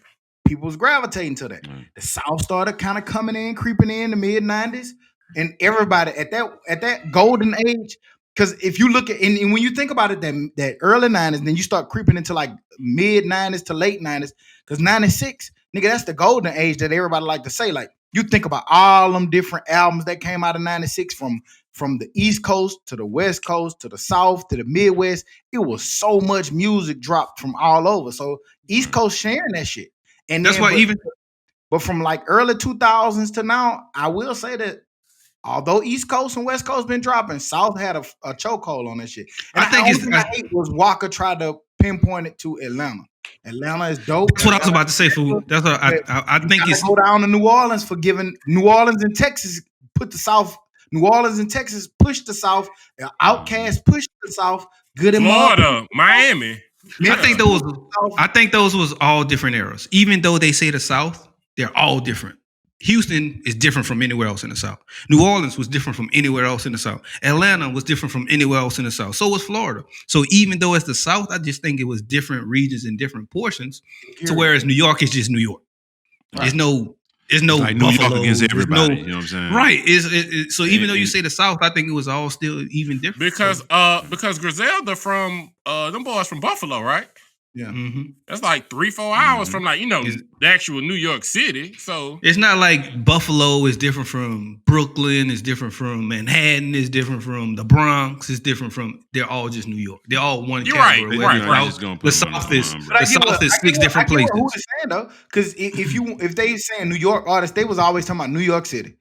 people was gravitating to that. Right. The South started kind of coming in, creeping in the mid 90s, and everybody at that golden age. Because if you look at and when you think about it, that early 90s, then you start creeping into like mid 90s to late 90s. Because 96, nigga, that's the golden age that everybody like to say. Like you think about all them different albums that came out of 96 from the East Coast to the West Coast to the South to the Midwest. It was so much music dropped from all over. So East Coast sharing that shit. And That's then, why but from like early 2000s to now, I will say that although East Coast and West Coast been dropping, South had a chokehold on that shit. And I think I hate was Walker tried to pinpoint it to Atlanta. Atlanta is dope. That's what I was about to say, fool. That's what I think it's go down to New Orleans for giving New Orleans and Texas put the South. New Orleans and Texas pushed the South. Outkast pushed the South. Good in Florida, Miami. Yeah. I think those was all different eras. Even though they say the South, they're all different. Houston is different from anywhere else in the South. New Orleans was different from anywhere else in the South. Atlanta was different from anywhere else in the South. So was Florida. So even though it's the South, I just think it was different regions and different portions. To whereas New York is just New York. Right. There's no like Buffalo, New York against everybody. You know what I'm saying? Right. So even though you say the South, I think it was all still even different. Because Griselda from them boys from Buffalo, right? Yeah. Mm-hmm. That's like 3-4 hours from like, the actual New York City. So it's not like Buffalo is different from Brooklyn, it's different from Manhattan, it's different from the Bronx, it's different from they're all just New York. They're all one category. Right. The South is 6 different places. Who is saying though? Because if they saying New York artists, they was always talking about New York City.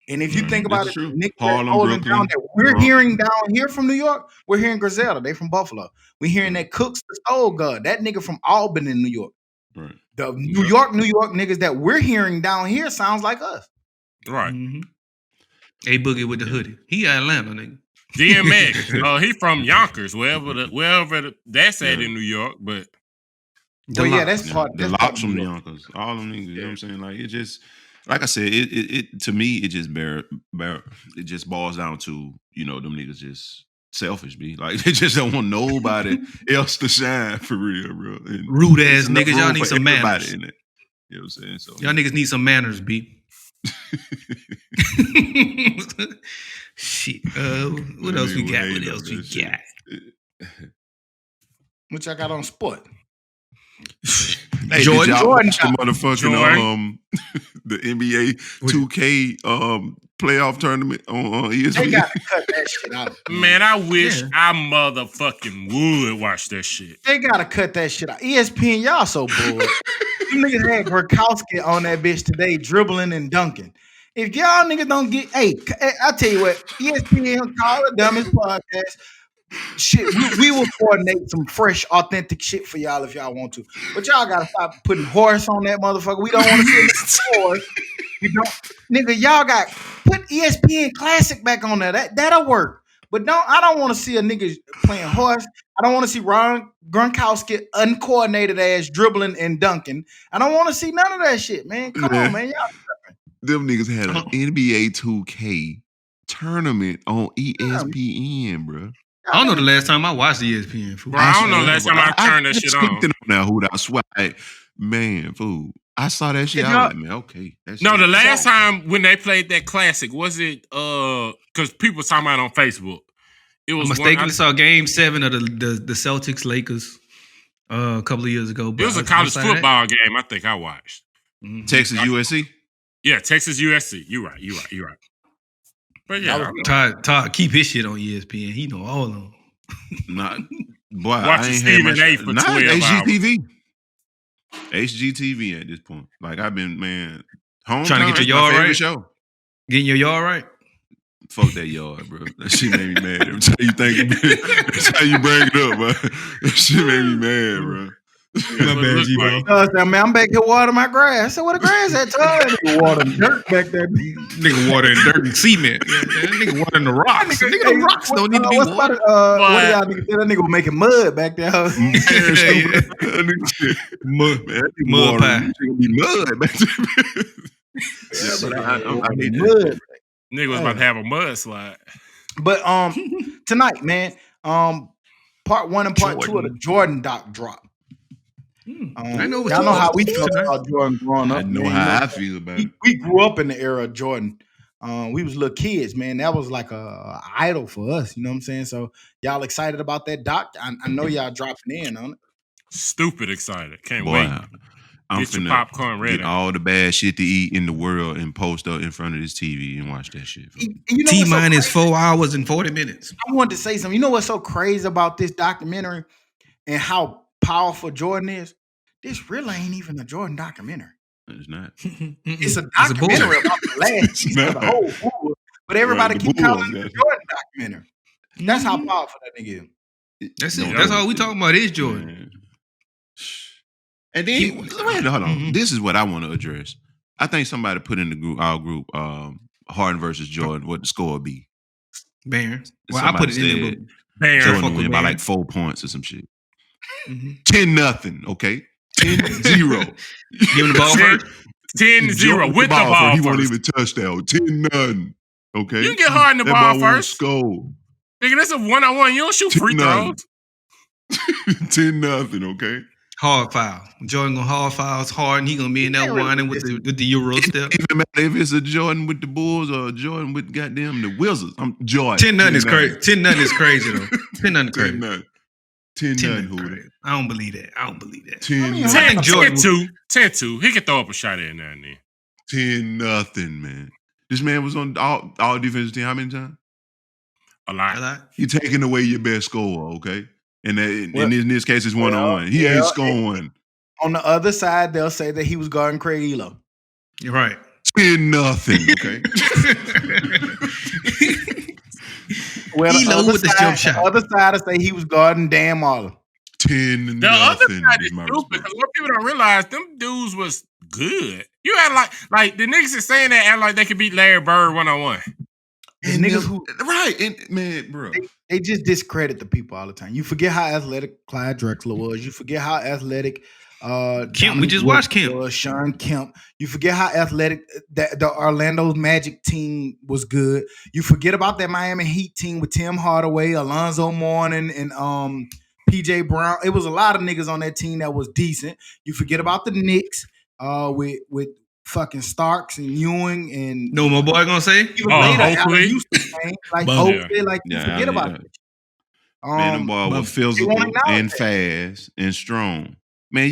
And if you think about it, Nick Harlem, down that we're hearing down here from New York, we're hearing Griselda. They from Buffalo. We're hearing that Cooks the Soul God, that nigga from Albany in New York. Right. The New York niggas that we're hearing down here sounds like us. Right. Mm-hmm. A Boogie with the hoodie. He Atlanta nigga. DMX. He from Yonkers, wherever that's at in New York, but that's part. The Locks from the Yonkers. All them niggas. You know what I'm saying? Like it just. Like I said, it to me it just it just boils down to them niggas just selfish, be like they just don't want nobody else to shine for real, bro. And rude ass niggas, y'all need some manners. In it. You know what I'm saying? So y'all niggas need some manners, B. Shit. What else we got? What y'all got on sport? Hey, Jordan, the motherfucking the NBA 2K playoff tournament on ESPN. They gotta cut that shit out. Man, I wish I motherfucking would watch that shit. They gotta cut that shit out. ESPN, y'all so bored. You niggas had Gronkowski on that bitch today, dribbling and dunking. If y'all niggas don't get, I tell you what, ESPN call it Dummies Podcast. Shit, we will coordinate some fresh, authentic shit for y'all if y'all want to. But y'all gotta stop putting horse on that motherfucker. We don't want to see a horse. We don't, nigga. Y'all got put ESPN Classic back on there. That'll work. But I don't want to see a nigga playing horse. I don't want to see Gronkowski uncoordinated ass dribbling and dunking. I don't want to see none of that shit, man. Come on, man. Y'all them niggas had an NBA 2K tournament on ESPN, bro. I don't know the last time I watched ESPN. Fool. Bro, I don't know the last time I turned that shit on. Now, who I swear, man, fool. I saw that shit. I was like, man, okay. No, the last time when they played that classic, was it because people talking about it on Facebook? It was mistakenly saw Game 7 of the Celtics Lakers a couple of years ago. It was a college football game. I think I watched Texas USC. Yeah, Texas USC. You right. But yeah, Todd keep his shit on ESPN. He know all of them. Not boy. Watching Stephen A for 12 HGTV. HGTV at this point. Like I've been, man, home trying to get your yard right. Show. Getting your yard right. Fuck that yard, bro. That shit made me mad. Every time you think, every time you bring it up, bro. That shit made me mad, bro. My bad, G-Bro. Man, I'm back here watering my grass. I said, where the grass at, Todd? Nigga watering dirt back there. Nigga watering dirt and cement. Nigga watering the rocks. Nigga, the rocks don't need to be watered. What do y'all niggas say? That nigga making mud back there. Mud pie. Mud back there. Mud. Nigga was about to have a mudslide. But tonight, man, part 1 and part 2 of the Jordan doc drop. I know what y'all know how we felt tonight. about Jordan growing up. I know man. how I feel about it. We grew up in the era of Jordan. We was little kids, man. That was like a idol for us. You know what I'm saying? So y'all excited about that, Doc? I know y'all dropping in on it. Stupid excited. Can't Boy, wait. I'm Get your finna popcorn ready. get all the bad shit to eat in the world and post up in front of this TV and watch that shit. You know T what's so minus crazy? 4 hours and 40 minutes. I wanted to say something. You know what's so crazy about this documentary and how powerful Jordan is? This really ain't even a Jordan documentary. It's not. It's a documentary about the last piece of the whole fool. But everybody Right, the keep calling Bulls, it a yeah. Jordan documentary. That's how powerful that nigga is. That's No, it. That's no, all we it- talking about is Jordan. Man. And then wait, hold on. This is what I want to address. I think somebody put in the group, our group, Harden versus Jordan, what the score would be. Barons. Well, I put it in there. said Barons. Jordan fuck win with by Barons. like 4 points or some shit. Mhm. 10-0, okay? 10-0. Give him the ball first. 10-0 Jordan with the ball first. He first. won't even touch that. 10-0. Okay? You can get Harden the that ball boy won't first. score. Nigga, that's a one-on-one. You don't shoot free 10-0. throws. 10-0, okay? Hard foul. Jordan gonna hard fouls Harden. He gonna be in there whining with the Euro step. It doesn't matter if it's a Jordan with the Bulls or a Jordan with goddamn the Wizards. I'm Jordan. 10-0 is crazy. 10-0 is crazy though. 10-0 is crazy. 10-0. 10-0 10-0, is Hooter. crazy. I don't believe that. I don't believe that. 10-0. I think Jordan- 10-2. He can throw up a shot in there and then. 10-0, man. This man was on all defensive team how many times? A lot. I like- You're taking away your best scorer, okay? And that, Well, in this case, it's one-on-one. He ain't scoring. On the other side, they'll say that he was guarding Craig Elo. You're right. 10-0, okay? Well, Elo with the jump shot. The other side will say he was guarding Dan Marlon. 10-0. The other side is is my stupid response. because what people don't realize, them dudes was good. You had like the niggas is saying that act like they could beat Larry Bird one-on-one. The niggas who Right, and man, bro. they just discredit the people all the time. You forget how athletic Clyde Drexler was. You forget how athletic Kemp. We Dominic just Wilkins watched Kemp. was, Sean Kemp. You forget how athletic that the Orlando Magic team was good. You forget about that Miami Heat team with Tim Hardaway, Alonzo Mourning, and PJ Brown. It was a lot of niggas on that team that was decent. You forget about the Knicks with fucking Starks and Ewing and No, my boy gonna say. even later, Allen Oakley. Houston, man. Like Bum, Oakley, like you Yeah, forget about it. Man, them boy was won't physical acknowledge and that. fast and strong. Man,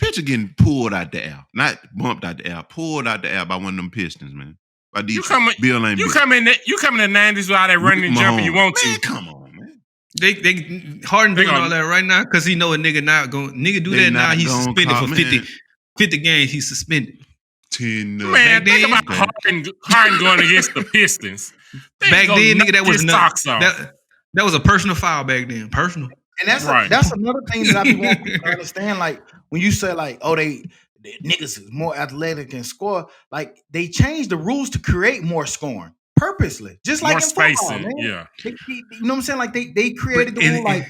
pitcher getting pulled out the air. Not bumped out the air, pulled out the air by one of them Pistons, man. By these You come Bill ain't in the 90s without that running and jumping you want Man, to. come on, man. They Harden They doing gonna- all that right now because he know a nigga not going. Nigga do They that now. not He's gonna suspended call, for man. 50 games. He's suspended. 10 Man, Back think then, about Harden going against the Pistons. They Back go then, knock nigga, that was his not socks off. that was a personal foul back then. Personal. And that's Right. that's another thing that I be wanting people to understand. Like when you say like, oh, they niggas is more athletic and score. Like they changed the rules to create more scoring purposely, just like More in football, spacing, man. yeah. You know what I'm saying? Like they created the And- rule like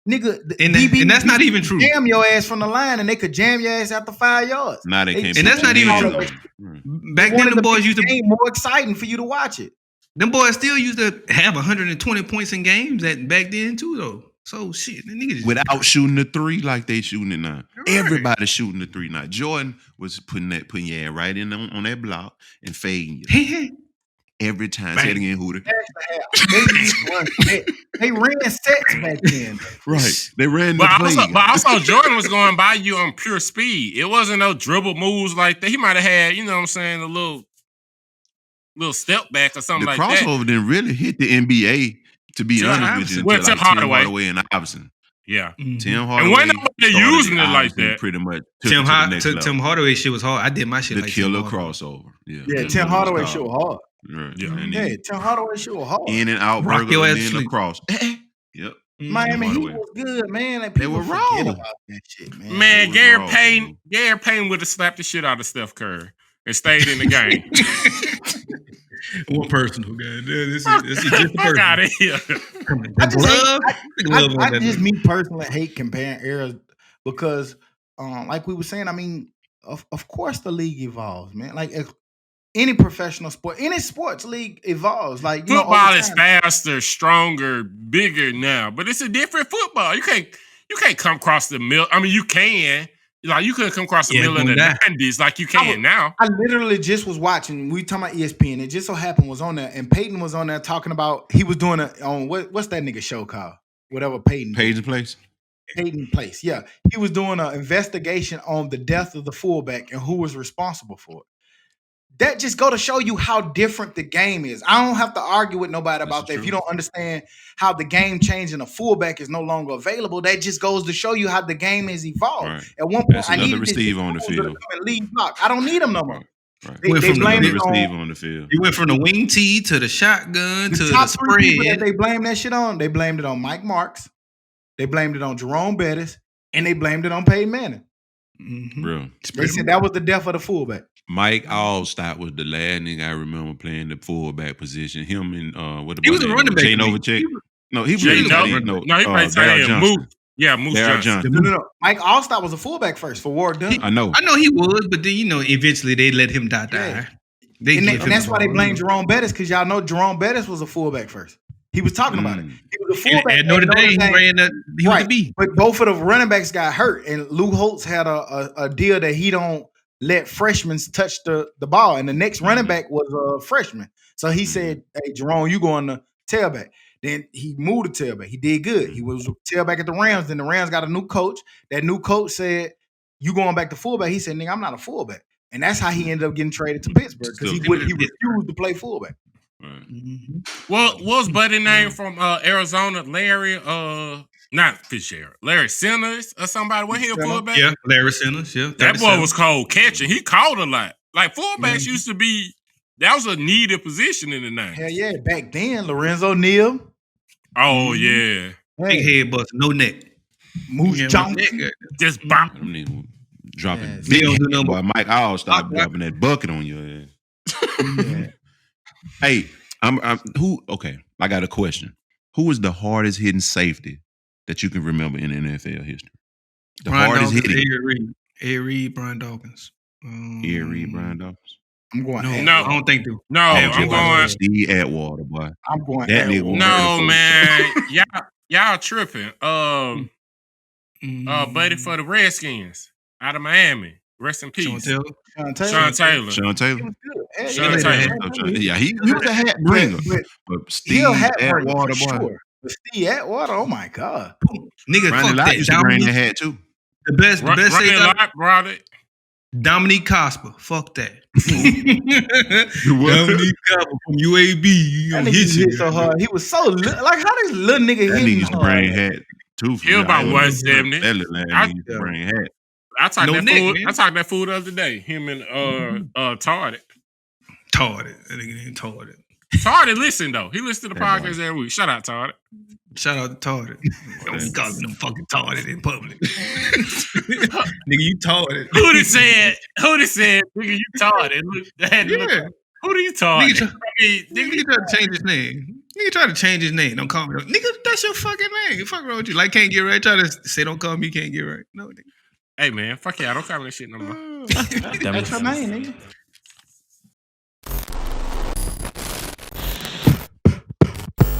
nigga, and that's not even true. Jam your ass from the line, and they could jam your ass after 5 yards. Now they can't And put that's not your even hands true. on it. Back They then, wanted the to boys make used the to. game more exciting for you to watch it. Them boys still used to have 120 points in games that back then too, though. So shit, the niggas Without shooting the three like they shooting it now. Right. Everybody shooting the three now. Jordan was putting your ass right in on that block and fading you. Every time. Say it again, Hooter. They ran sets back then. Right. They ran the But play. also Jordan was going by you on pure speed. It wasn't no dribble moves like that. He might have had, you know what I'm saying, a little step back or something The like that. crossover didn't really hit the NBA, to be Tim honest with you, Well, until Tim like Tim Hardaway. Hardaway and Iverson. Yeah. Tim Hardaway wasn't nobody started using it like Iverson that. Pretty much took it Tim, to the next level. Tim Hardaway shit was hard. I did my shit The like Tim killer Hardaway. crossover. Yeah, Yeah, that's Tim what it was Hardaway called. shit was hard. Right. Yeah. And Yeah, then Tim Hardaway shit was hard. in and out Rock burger your and ass then sleep. lacrosse. Yep. Miami Heat Hardaway. was good, man. Like, They people were forget raw. about that shit, man. Man, It was Gary raw, Payne would have slapped the shit out of Steph Curry and stayed in the game. One personal guy. This is just a Fuck out person. of here. The glove. I just me personally hate comparing eras because, like we were saying, I mean, of course the league evolves, man. Like any professional sport, any sports league evolves. Like you Football know, is faster, stronger, bigger now, but it's a different football. You you can't come across the middle. I mean, you can. Like, you couldn't come across the middle in the 90s like you can now. I literally just was watching. We talking about ESPN. It just so happened was on there, and Peyton was on there talking about he was doing it on what's that nigga show called? Whatever Peyton. Page Place. Peyton Place. Yeah, he was doing an investigation on the death of the fullback and who was responsible for it. That just go to show you how different the game is. I don't have to argue with nobody about that. If you don't understand how the game changed and a fullback is no longer available, that just goes to show you how the game has evolved. Right. At one point, That's another receive on the field. I don't need them no more. Right. They blame it on the field. You went from the wing tee to the shotgun to the top three people spread. that they blame that shit on. They blamed it on Mike Marks. They blamed it on Jerome Bettis, and they blamed it on Peyton Manning. Mm-hmm. Bro. They said that was the death of the fullback. Mike Allstott was the last nigga I remember playing the fullback position. Him and what about He was a running back. Jay Novacek? No, he was Jay he played tight end. Moose. Yeah, Moose Johnson. No. Mike Allstott was a fullback first for Ward Dunn. I know he was, but then eventually they let him die. Yeah. And that's why they blame Jerome Bettis, because y'all know Jerome Bettis was a fullback first. He was talking about it. He was a fullback. At Notre Dame, he was the B. But both of the running backs got hurt, and Lou Holtz had a deal that he don't let freshmen touch the ball, and the next running back was a freshman. So he said, "Hey, Jerome, you go on the tailback." Then he moved to tailback. He did good. He was tailback at the Rams. Then the Rams got a new coach. That new coach said, "You going back to fullback?" He said, "Nigga, I'm not a fullback." And that's how he ended up getting traded to Pittsburgh, because he refused to play fullback. Right. Mm-hmm. Well, what's buddy name from Arizona? Larry, not Fitzgerald. Larry Sinners or somebody. When he a fullback? Yeah, Larry Sinners. Yeah, that boy was cold catching. He caught a lot. Like, fullbacks used to be. That was a needed position in the 90s. Hell yeah, back then, Lorenzo Neal. Oh yeah, big head bust, no neck. Moose Johnson. Just bop. Dropping big boy. Mike Allstott dropping that bucket on your ass. Hey, okay, I got a question. Who is the hardest hitting safety that you can remember in NFL history? The hardest hitting. Ed Reed, Brian Dawkins. Ed Reed, Brian Dawkins. I'm going. No, I don't think so. No, I'm going. Steve Atwater, boy. I'm going. That nigga. No, man, y'all tripping. Buddy for the Redskins out of Miami. Rest in peace. Sean Taylor. Yeah, he was a hat bringer. But Steve Atwater, boy. Sure. But Steve Atwater, oh my God. Nigga, Ronnie Lott used to bring the hat too. The best Ronnie Lott brought it. Dominique Cosper. Fuck that. Dominique Cosper from UAB. That nigga hit so hard. He was so like, how this little nigga that hit nigga used to bring hat too. He was about 170. That little ass used to bring hat. I talked that food the other day. Him and Tardy. That nigga named Tardy. Tardy listen though. He listens to the podcast every week. Shout out Tardy. Shout out to Tardy. Don't be calling them fucking Tardy in public. Nigga, you Tardy. Who done said, nigga, you Tardy? Who do you Tardy? Nigga try to change his name. Nigga try to change his name. Don't call me. Nigga, that's your fucking name. You fucking wrong with you. Like, can't get right. Try to say, don't call me, can't get right. No, nigga. Hey, man, fuck yeah. Don't call me that shit no more. That's your name, nigga.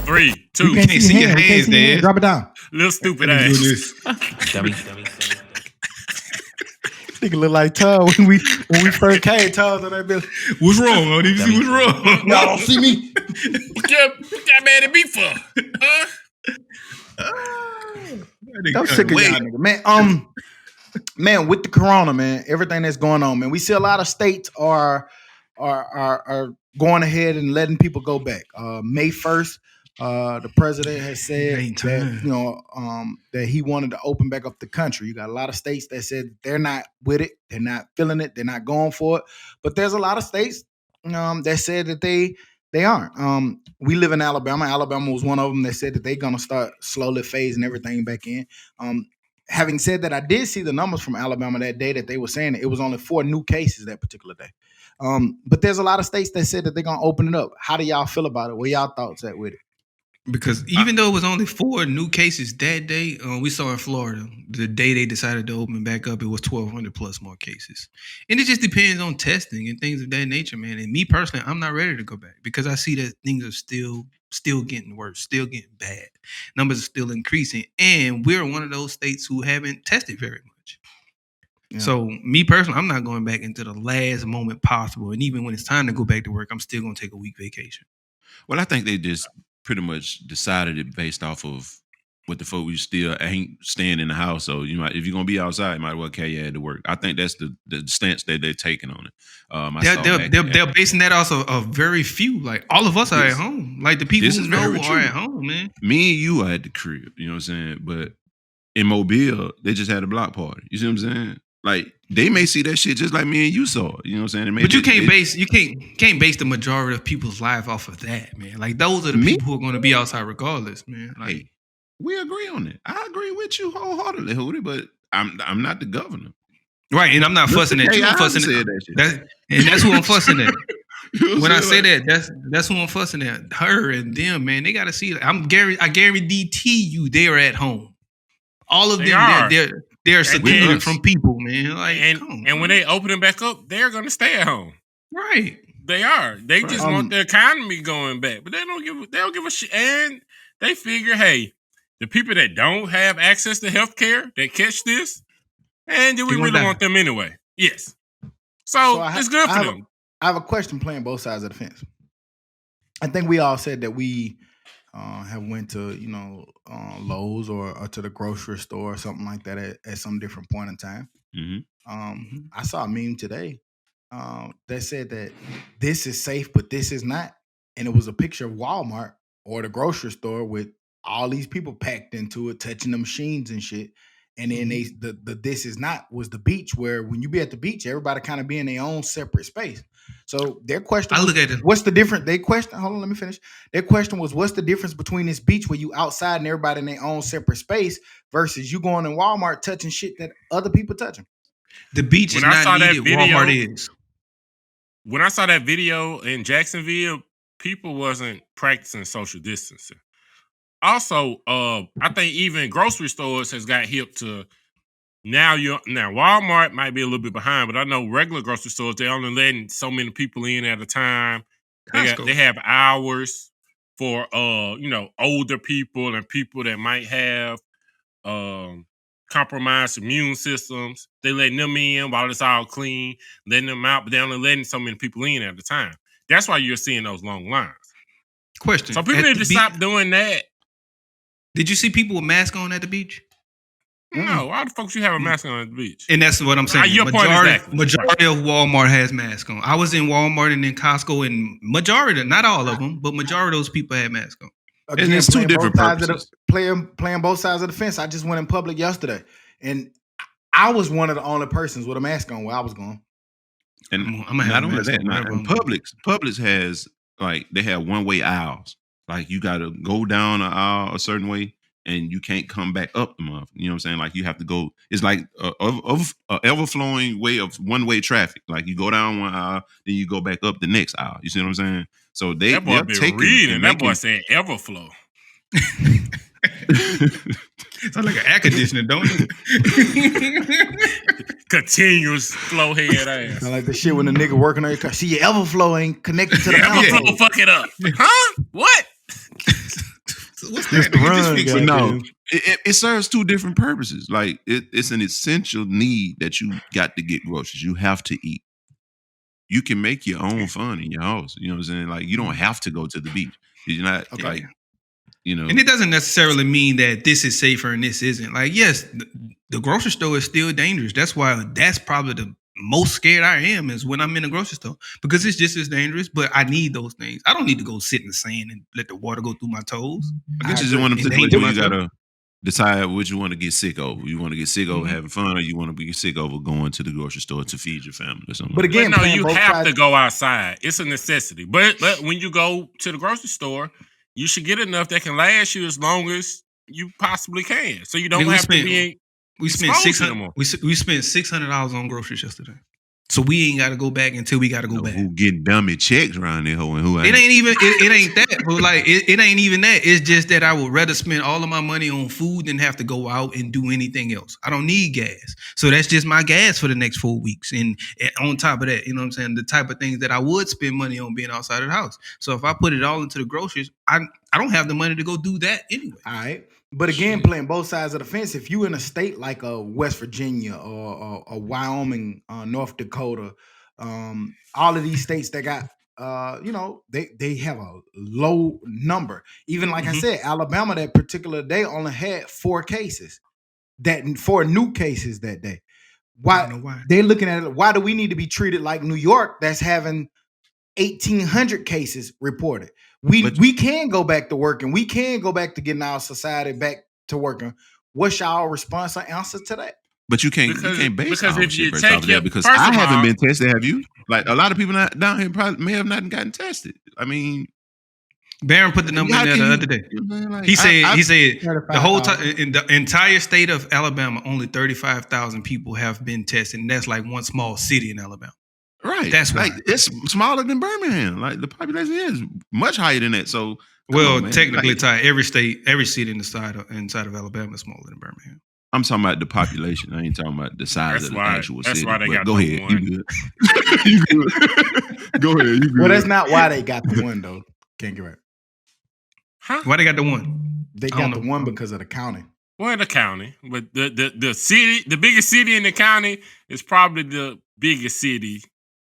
3, 2. You can't see your hands, Dad. Drop it down. Little stupid ass. Dummy. Nigga look like Todd when we first came. Todd on that bill. What's wrong? I need to see what's wrong. Y'all don't see me. What that man to be for? Huh? I'm sick of y'all, nigga. Man, with the corona, man, everything that's going on, man, we see a lot of states are going ahead and letting people go back. May 1st, the president has said that that he wanted to open back up the country. You got a lot of states that said they're not with it, they're not feeling it, they're not going for it. But there's a lot of states that said that they aren't. We live in Alabama. Alabama was one of them that said that they're gonna start slowly phasing everything back in. Having said that, I did see the numbers from Alabama that day that they were saying it was only 4 new cases that particular day. But there's a lot of states that said that they're gonna open it up. How do y'all feel about it? What y'all thoughts at with it? Because even though it was only 4 new cases that day, we saw in Florida, the day they decided to open back up, it was 1,200 plus more cases. And it just depends on testing and things of that nature, man. And me personally, I'm not ready to go back because I see that things are still still getting worse, still getting bad. Numbers are still increasing, and we're one of those states who haven't tested very much. Yeah. So me personally, I'm not going back into the last moment possible. And even when it's time to go back to work, I'm still going to take a week vacation. Well, I think they just pretty much decided it based off of what the folk, you still ain't staying in the house. So you might, if you're gonna be outside, you might well carry your head to work. I think that's the stance that they're taking on it. They're basing that also of very few. Like all of us are at home. Like the people who know are at home, man. Me and you are at the crib. You know what I'm saying? But in Mobile, they just had a block party. You see what I'm saying? Like they may see that shit just like me and you saw it. You know what I'm saying? But you can't base the majority of people's life off of that, man. Like those are the people who are going to be outside regardless, man. Like. Hey, we agree on it. I agree with you wholeheartedly, Hootie, but I'm not the governor. Right, and I'm not fussing at you. I'm fussing at that. And that's who I'm fussing at. When I say that, that's who I'm fussing at. Her and them, man, they gotta see. I guarantee you they're at home. All of them, they're secluded from people, man. Like, and when they open them back up, they're gonna stay at home. Right. They are. They just want the economy going back, but they don't give a shit. And they figure, hey, the people that don't have access to healthcare that catch this, and do we really want them anyway? Yes. So it's good for them. I have a question playing both sides of the fence. I think we all said that we have went to, Lowe's or to the grocery store or something like that at some different point in time. Mm-hmm. I saw a meme today that said that this is safe, but this is not. And it was a picture of Walmart or the grocery store with all these people packed into it, touching the machines and shit. And then the this is not was the beach, where when you be at the beach, everybody kind of be in their own separate space. So their question what's the difference? Hold on, let me finish. Their question was, what's the difference between this beach where you outside and everybody in their own separate space versus you going in Walmart touching shit that other people touching? The beach is not needed, Walmart is. When I saw that video in Jacksonville, people wasn't practicing social distancing. Also, I think even grocery stores has got hip to now. Walmart might be a little bit behind, but I know regular grocery stores, they only letting so many people in at a time. They have hours for older people and people that might have compromised immune systems. They letting them in while it's all clean, letting them out, but they only letting so many people in at a time. That's why you're seeing those long lines. Question. So people need to stop doing that. Did you see people with masks on at the beach? No, why the fuck should you have a mask on at the beach? And that's what I'm saying. Majority of Walmart has masks on. I was in Walmart and in Costco, and not all of them, but majority of those people had masks on. Again, it's two different purposes. Playing both sides of the fence. I just went in public yesterday, and I was one of the only persons with a mask on where I was going. And I'm gonna have not only that, Publix has they have one-way aisles. Like you got to go down an aisle a certain way, and you can't come back up the month. You know what I'm saying? Like you have to go. It's like a ever-flowing way of one-way traffic. Like you go down one aisle, then you go back up the next aisle. You see what I'm saying? So they're taking reading. That boy saying Everflow. Sounds like an air conditioner, don't it? Continuous flow head ass. I like the shit when the nigga working on your car. See, your Everflow ain't connected to the Everflow fuck it up. Huh? What? What's that? No, it serves two different purposes. Like it's an essential need that you got to get groceries. You have to eat. You can make your own fun in your house. You know what I'm saying? Like you don't have to go to the beach. You're not And it doesn't necessarily mean that this is safer and this isn't. Like, yes, the grocery store is still dangerous. That's why that's probably the most scared I am is when I'm in a grocery store, because it's just as dangerous, but I need those things. I don't need to go sit in the sand and let the water go through my toes. I guess it's one of them situations where you gotta decide what you want to get sick over. You want to get sick over having fun, or you want to get sick over going to the grocery store to feed your family or something. But again, you have to go outside. It's a necessity. But when you go to the grocery store, you should get enough that can last you as long as you possibly can. So you don't have to be. We spent $600. We spent $600 on groceries yesterday. So we ain't got to go back until we got to go back. Who getting dummy checks around there? Who ain't? It ain't even. It ain't that. But like it ain't even that. It's just that I would rather spend all of my money on food than have to go out and do anything else. I don't need gas, so that's just my gas for the next 4 weeks. And on top of that, you know what I'm saying, the type of things that I would spend money on being outside of the house. So if I put it all into the groceries, I don't have the money to go do that anyway. All right. But again, playing both sides of the fence, if you in a state like West Virginia or Wyoming, North Dakota, all of these states that got, they have a low number. Even like I said, Alabama that particular day only had 4 cases, 4 new cases that day. Why they're looking at it? Why do we need to be treated like New York that's having 1,800 cases reported? We can go back to working. We can go back to getting our society back to working. What's y'all response or answer to that? But you can't base our if you shit take off of that because I haven't been tested. Have you? Like a lot of people down here probably may have not gotten tested. I mean, Barron put the number in there the other day. He said the whole time in the entire state of Alabama, only 35,000 people have been tested, and that's like one small city in Alabama. Right. That's like it's smaller than Birmingham. Like the population is much higher than that. So technically, Ty, every city inside of Alabama is smaller than Birmingham. I'm talking about the population. I ain't talking about the size of the actual city. That's why they got go the ahead. one. You good. You good. Go ahead. You good. Well, that's not why they got the one though. Can't get right. Huh? Why they got the one? They got the one because of the county. Well, the county, but the city, the biggest city in the county is probably the biggest city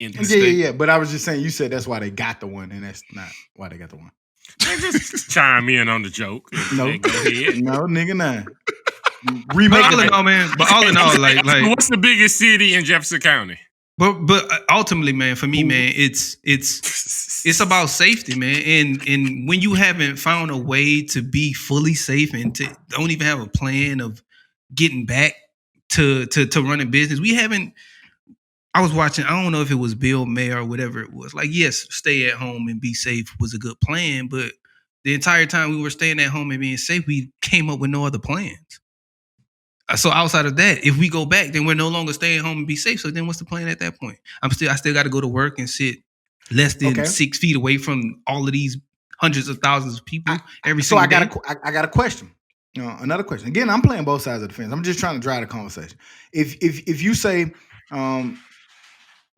in the state. Yeah. But I was just saying, you said that's why they got the one, and that's not why they got the one. Just chime in on the joke. No, go ahead. No, nigga, nah. But all in all, man. But all in all, like, what's the biggest city in Jefferson County? But ultimately, man, for me, man, it's about safety, man. And when you haven't found a way to be fully safe and to don't even have a plan of getting back to running business, we haven't. I was watching. I don't know if it was Bill Mayer or whatever it was. Like, yes, stay at home and be safe was a good plan, but the entire time we were staying at home and being safe, we came up with no other plans. So outside of that, if we go back, then we're no longer staying home and be safe. So then what's the plan at that point? I still got to go to work and sit less than 6 feet away from all of these hundreds of thousands of people every single day. I got a question. Another question. Again, I'm playing both sides of the fence. I'm just trying to drive the conversation. If you say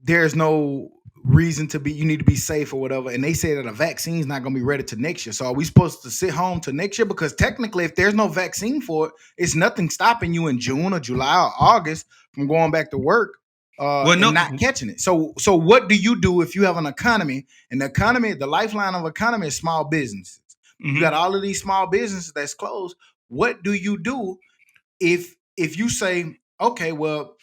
there's no reason you need to be safe or whatever, and they say that a vaccine is not going to be ready to next year. So are we supposed to sit home to next year? Because technically, if there's no vaccine for it, it's nothing stopping you in June or July or August from going back to work and not catching it. So what do you do if you have an economy, and the lifeline of economy is small businesses? Mm-hmm. You got all of these small businesses that's closed. What do you do if you say, okay, well,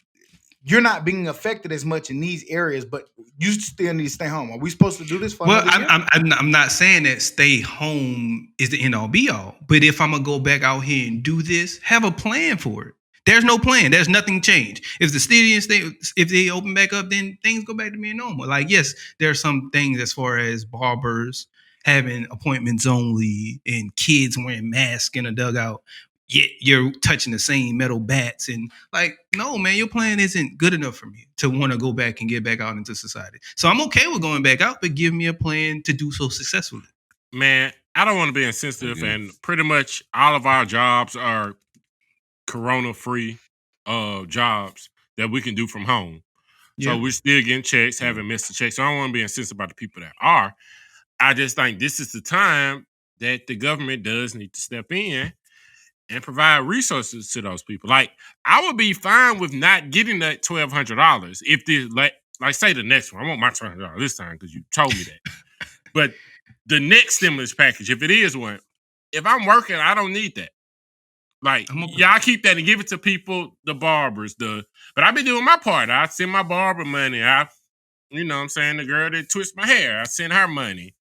you're not being affected as much in these areas, but you still need to stay home? Are we supposed to do this for? Well, I'm not saying that stay home is the end all be all, but if I'm gonna go back out here and do this, have a plan for it. There's no plan. There's nothing changed. If the stadium if they open back up, then things go back to being normal. Like, yes, there are some things as far as barbers having appointments only and kids wearing masks in a dugout. Yet you're touching the same metal bats, and like, no, man, your plan isn't good enough for me to want to go back and get back out into society. So I'm okay with going back out, but give me a plan to do so successfully. Man, I don't want to be insensitive, and pretty much all of our jobs are corona-free jobs that we can do from home. Yeah. So we're still getting checks, haven't missed a check. So I don't want to be insensitive about the people that are. I just think this is the time that the government does need to step in and provide resources to those people. Like, I would be fine with not getting that $1,200 if the like say the next one. I want my $1,200 this time because you told me that. But the next stimulus package, if it is one, if I'm working, I don't need that. Like, y'all keep that and give it to people, the barbers, but I've been doing my part. I send my barber money. You know what I'm saying? The girl that twists my hair, I send her money.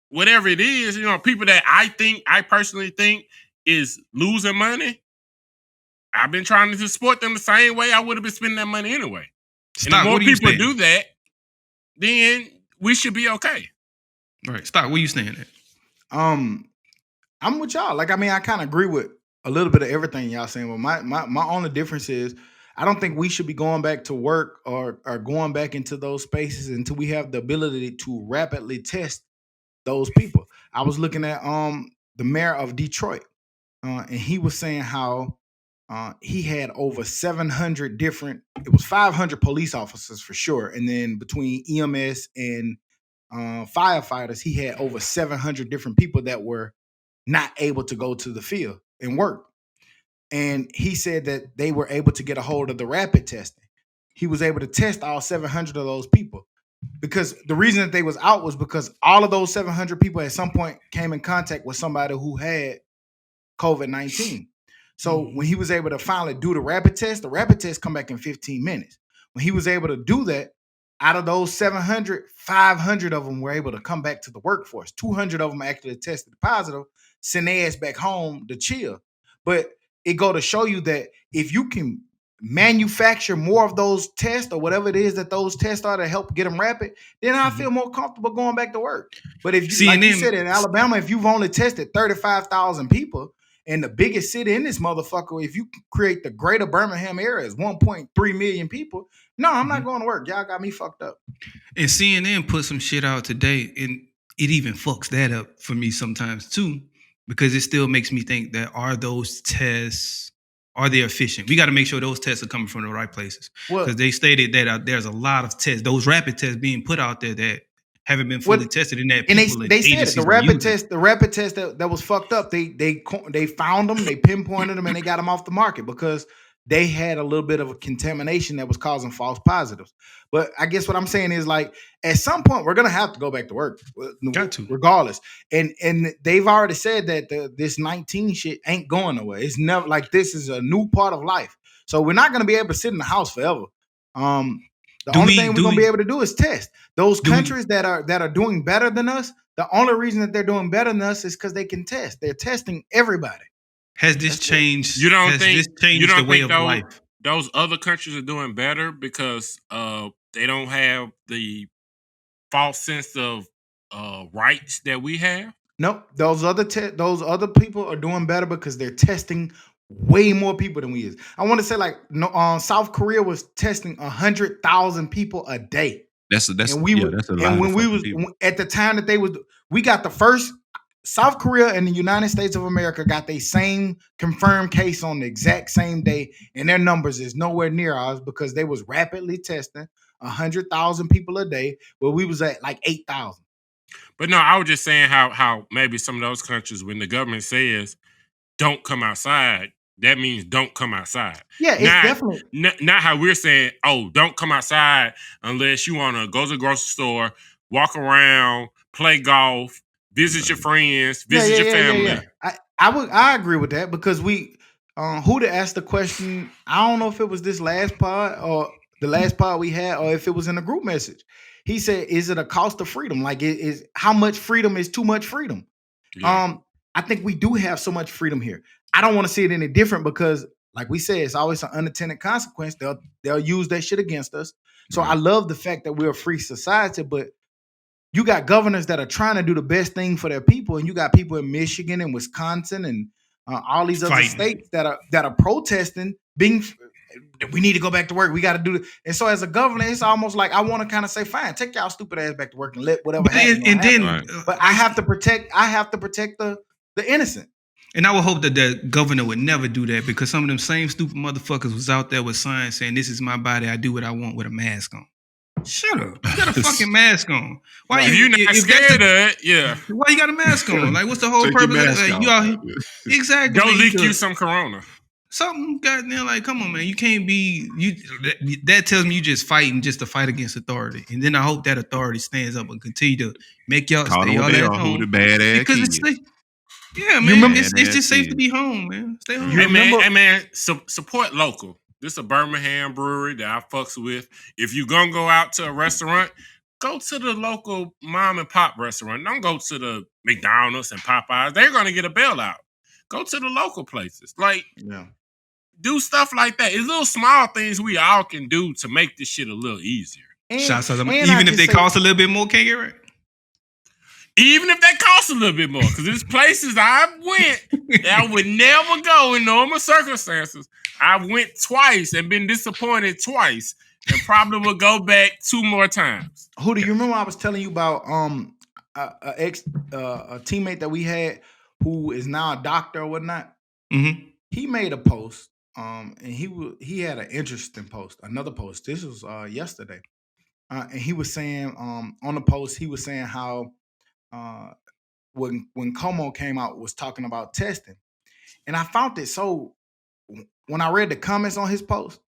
Whatever it is, people that I personally think is losing money, I've been trying to support them the same way I would have been spending that money anyway. And the more people do that, then we should be okay. Right. Stock, where you staying at? I'm with y'all. Like, I mean, I kind of agree with a little bit of everything y'all saying, but my only difference is I don't think we should be going back to work or going back into those spaces until we have the ability to rapidly test those people. I was looking at the mayor of Detroit, and he was saying how he had over 700 different. It was 500 police officers for sure, and then between EMS and firefighters, he had over 700 different people that were not able to go to the field and work. And he said that they were able to get a hold of the rapid testing. He was able to test all 700 of those people, because the reason that they was out was because all of those 700 people at some point came in contact with somebody who had COVID-19. So when he was able to finally do the rapid test come back in 15 minutes. When he was able to do that, out of those 700, 500 of them were able to come back to the workforce. 200 of them actually tested positive, send their ass back home to chill. But it go to show you that if you can manufacture more of those tests or whatever it is that those tests are to help get them rapid, then I feel more comfortable going back to work. But if you, like you said, in Alabama, if you've only tested 35,000 people, and the biggest city in this motherfucker, if you create the greater Birmingham area, is 1.3 million people. No, I'm not going to work. Y'all got me fucked up. And CNN put some shit out today, and it even fucks that up for me sometimes too, because it still makes me think that are those tests, are they efficient? We got to make sure those tests are coming from the right places. Because they stated that there's a lot of tests, those rapid tests being put out there that haven't been fully tested, in that and they said it, the rapid test that was fucked up. They found them, they pinpointed them, and they got them off the market because they had a little bit of a contamination that was causing false positives. But I guess what I'm saying is, like, at some point we're gonna have to go back to work, regardless. And they've already said that this 19 shit ain't going nowhere. It's never, like, this is a new part of life, so we're not gonna be able to sit in the house forever. The only thing we're gonna be able to do is test. Those countries that are doing better than us, the only reason that they're doing better than us is because they can test. They're testing everybody. Has this changed? You don't think the way of life? Those other countries are doing better because they don't have the false sense of rights that we have? Nope. Those other people are doing better because they're testing way more people than we is. I want to say, like, South Korea was testing 100,000 people a day. That's a lot. And when we was at the time that we got the first. South Korea and the United States of America got the same confirmed case on the exact same day, and their numbers is nowhere near ours because they was rapidly testing 100,000 people a day, where we was at like 8,000. But no, I was just saying how maybe some of those countries, when the government says don't come outside, that means don't come outside. Yeah, it's definitely not how we're saying, oh, don't come outside unless you want to go to the grocery store, walk around, play golf, visit your friends, visit your family. Yeah. I agree with that, because we who to ask the question. I don't know if it was this last pod or the last pod we had, or if it was in a group message. He said, "Is it a cost of freedom? Like, is how much freedom is too much freedom?" Yeah. I think we do have so much freedom here. I don't want to see it any different because, like we said, it's always an unintended consequence. They'll use that shit against us. So I love the fact that we're a free society, but you got governors that are trying to do the best thing for their people, and you got people in Michigan and Wisconsin and all these other states that are protesting, we need to go back to work. We got to do it. And so as a governor, it's almost like I want to kind of say, fine, take y'all stupid ass back to work and let whatever happen. But I have to protect the innocent. And I would hope that the governor would never do that, because some of them same stupid motherfuckers was out there with signs saying, "This is my body, I do what I want," with a mask on. Shut up. You got a fucking mask on. Why you not scared of it? Yeah. Why you got a mask on? Like, what's the whole purpose of you out? Exactly. Don't leak you some corona. Something goddamn, like, come on, man. You can't be that tells me you just fighting just to fight against authority. And then I hope that authority stands up and continue to make y'all stay all at home. Because it's like, yeah, man, it's just safe to be home, man. Stay home. Hey man, support local. This is a Birmingham brewery that I fucks with. If you gonna go out to a restaurant, go to the local mom and pop restaurant. Don't go to the McDonald's and Popeyes. They're gonna get a bailout. Go to the local places. Like, do stuff like that. It's little small things we all can do to make this shit a little easier. Even if they cost a little bit more, can't get right. Even if that costs a little bit more, because there's places I went that I would never go in normal circumstances. I went twice and been disappointed twice, and probably will go back 2 more times. Who do you remember? I was telling you about a teammate that we had who is now a doctor or whatnot. Mm-hmm. He made a post, and he had an interesting post. Another post. This was yesterday. and he was saying on the post, he was saying how when Como came out was talking about testing, and I found it so. When I read the comments on his post,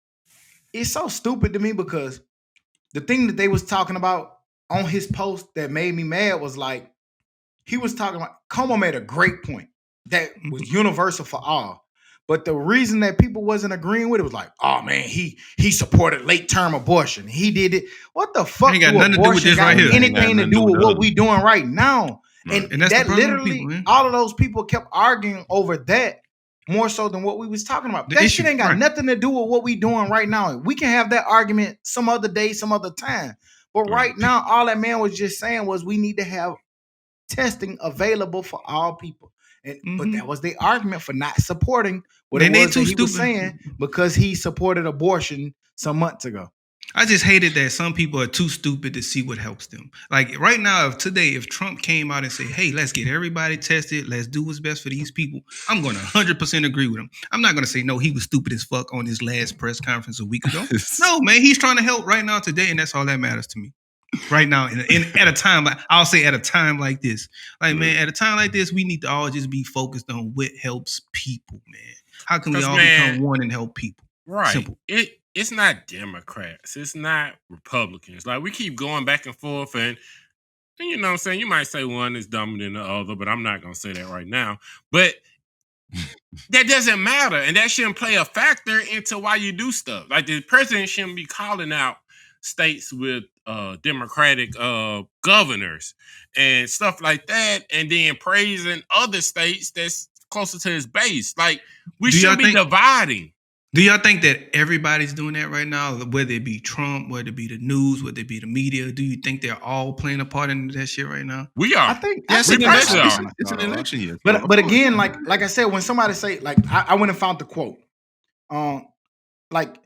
it's so stupid to me because the thing that they was talking about on his post that made me mad was like he was talking about Como made a great point that was universal for all. But the reason that people wasn't agreeing with it was like, oh man, he supported late term abortion. He did it. What the fuck? Ain't got nothing to do with this right here. Anything to do with what we doing right now? Right. And that's that the problem with literally, people, all of those people kept arguing over that more so than what we was talking about. The That issue, shit ain't got right. nothing to do with what we doing right now. We can have that argument some other day, some other time. But right now, all that man was just saying was we need to have testing available for all people. And but that was the argument for not supporting what it was that he was saying because he supported abortion some months ago. I just hated that some people are too stupid to see what helps them. Like right now, if Trump came out and said, hey, let's get everybody tested, let's do what's best for these people, I'm going to 100% agree with him. I'm not going to say, no, he was stupid as fuck on his last press conference a week ago. No, man, he's trying to help right now today, and that's all that matters to me. Right now, at a time like I'll say at a time like this, like man, at a time like this, we need to all just be focused on what helps people, man. How can we all become one and help people? Right. Simple. It's not Democrats. It's not Republicans. Like we keep going back and forth, and you know what I'm saying? You might say one is dumber than the other, but I'm not gonna say that right now. But that doesn't matter, and that shouldn't play a factor into why you do stuff. Like the president shouldn't be calling out states with Democratic governors and stuff like that, and then praising other states that's closer to his base. Like we should be dividing. Do y'all think that everybody's doing that right now? Whether it be Trump, whether it be the news, whether it be the media, do you think they're all playing a part in that shit right now? We are. I think yes, it's an election year. But again, like I said, when somebody say like I went and found the quote, like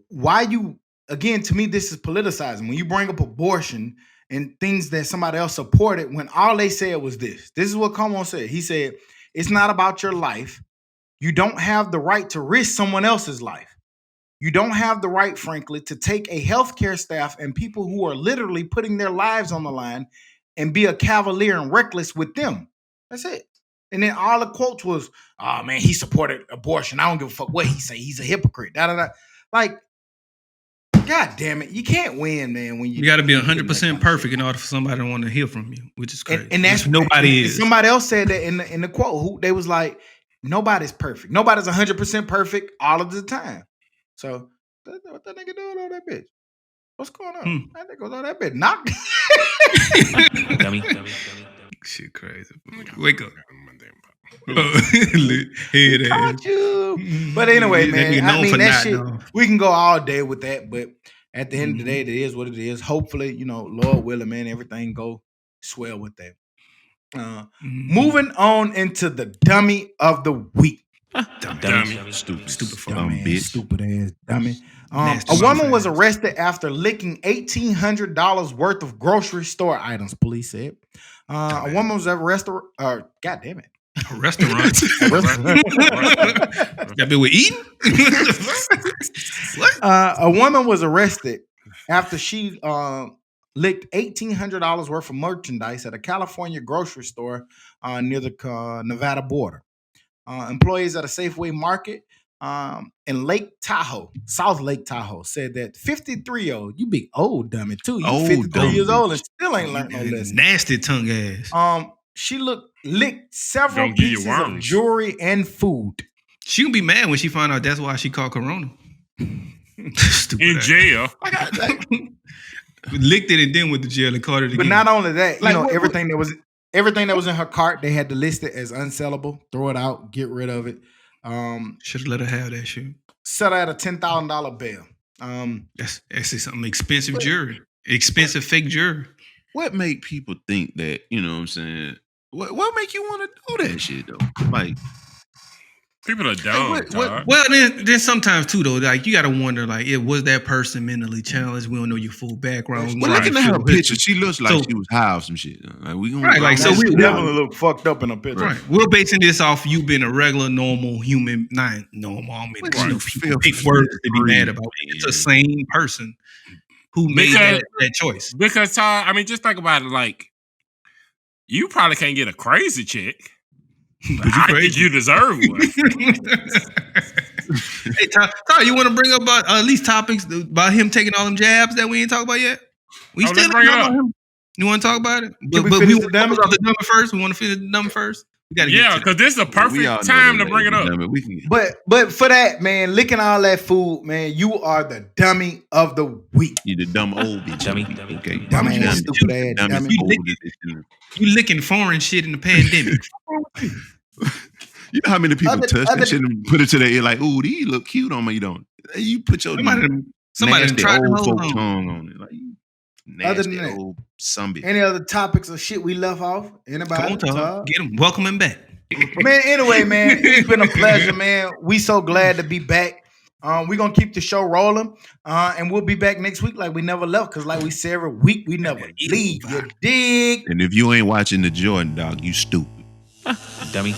why you again to me this is politicizing when you bring up abortion and things that somebody else supported when all they said was this. This is what Como said. He said it's not about your life. You don't have the right to risk someone else's life. You don't have the right, frankly, to take a healthcare staff and people who are literally putting their lives on the line and be a cavalier and reckless with them. That's it. And then all the quotes was, oh man, he supported abortion. I don't give a fuck what he say. He's a hypocrite. Da, da, da. Like, God damn it. You can't win, man. When you got to be 100% perfect in order for somebody to want to hear from you, which is crazy. And that's nobody is. Somebody else said that in the quote. Who they was like, nobody's perfect. Nobody's 100% perfect all of the time. So what that nigga doing on that bitch? What's going on? That nigga was on that bitch. Knock. Dummy. Shit crazy. Wake up. Caught you. But anyway, man, I mean that shit. We can go all day with that, but at the end of the day, it is what it is. Hopefully, Lord willing, man, everything go swell with that. Moving on into the dummy of the week. Dummy. Stupid bitch. Stupid ass dummy. Nasty A woman was arrested after licking $1,800 worth of grocery store items, police said. A woman was arrested. God damn it. A restaurant. That bit with eating? What? A woman was arrested after she licked $1,800 worth of merchandise at a California grocery store near the Nevada border. Employees at a Safeway market in Lake Tahoe, South Lake Tahoe, said that 53-year-old, you big old dummy too. You 53 years old and still ain't learned no lesson. Nasty tongue ass. She licked several pieces of jewelry and food. She gonna be mad when she find out that's why she caught corona. Stupid in ass. Jail. Licked it and then went to jail and caught it again. But not only that, everything that was in her cart, they had to list it as unsellable. Throw it out, get rid of it. Should have let her have that shit. Set her at a $10,000 bail. That's something expensive jewelry. Expensive fake jewelry. What make people think that, you know what I'm saying? What make you want to do that shit though? Like people are dumb. Well, then sometimes too though, like you got to wonder, like, was that person mentally challenged? We don't know your full background. Well, looking at her picture, she looks like she was high or some shit. Like we gonna we definitely look fucked up in a picture. Right. We're basing this off you being a regular, normal human. Not normal. I mean, big words to be mad about. It's a sane person. who made that choice. Because Todd, I mean, just think about it. Like, you probably can't get a crazy chick, but I think you deserve one. Hey, Todd, you want to bring up about at least topics about him taking all them jabs that we ain't talk about yet? We still bring it up. Him. You want to talk about it? But we want to talk about the dummy first. We want to finish the dummy first. We got to because this is a perfect time to bring it up. But for that, man, licking all that food, man, you are the dummy of the week. You the dumb old bitch. Dummy. Okay. Dummy, stupid ass dummy. You licking foreign shit in the pandemic. You know how many people touch that shit and put it to their ear like, ooh, these look cute on me. You don't. You put your somebody tried old folk tongue on it. Like, nasty other than that, old zombie. Any other topics or shit we left off? Anybody? Come on, get him. Welcome him back. Man, anyway, man, it's been a pleasure, man. We so glad to be back. We're going to keep the show rolling, and we'll be back next week like we never left, because like we say every week, we never leave. You dig? And if you ain't watching the Jordan, dog, you stupid. Dummy.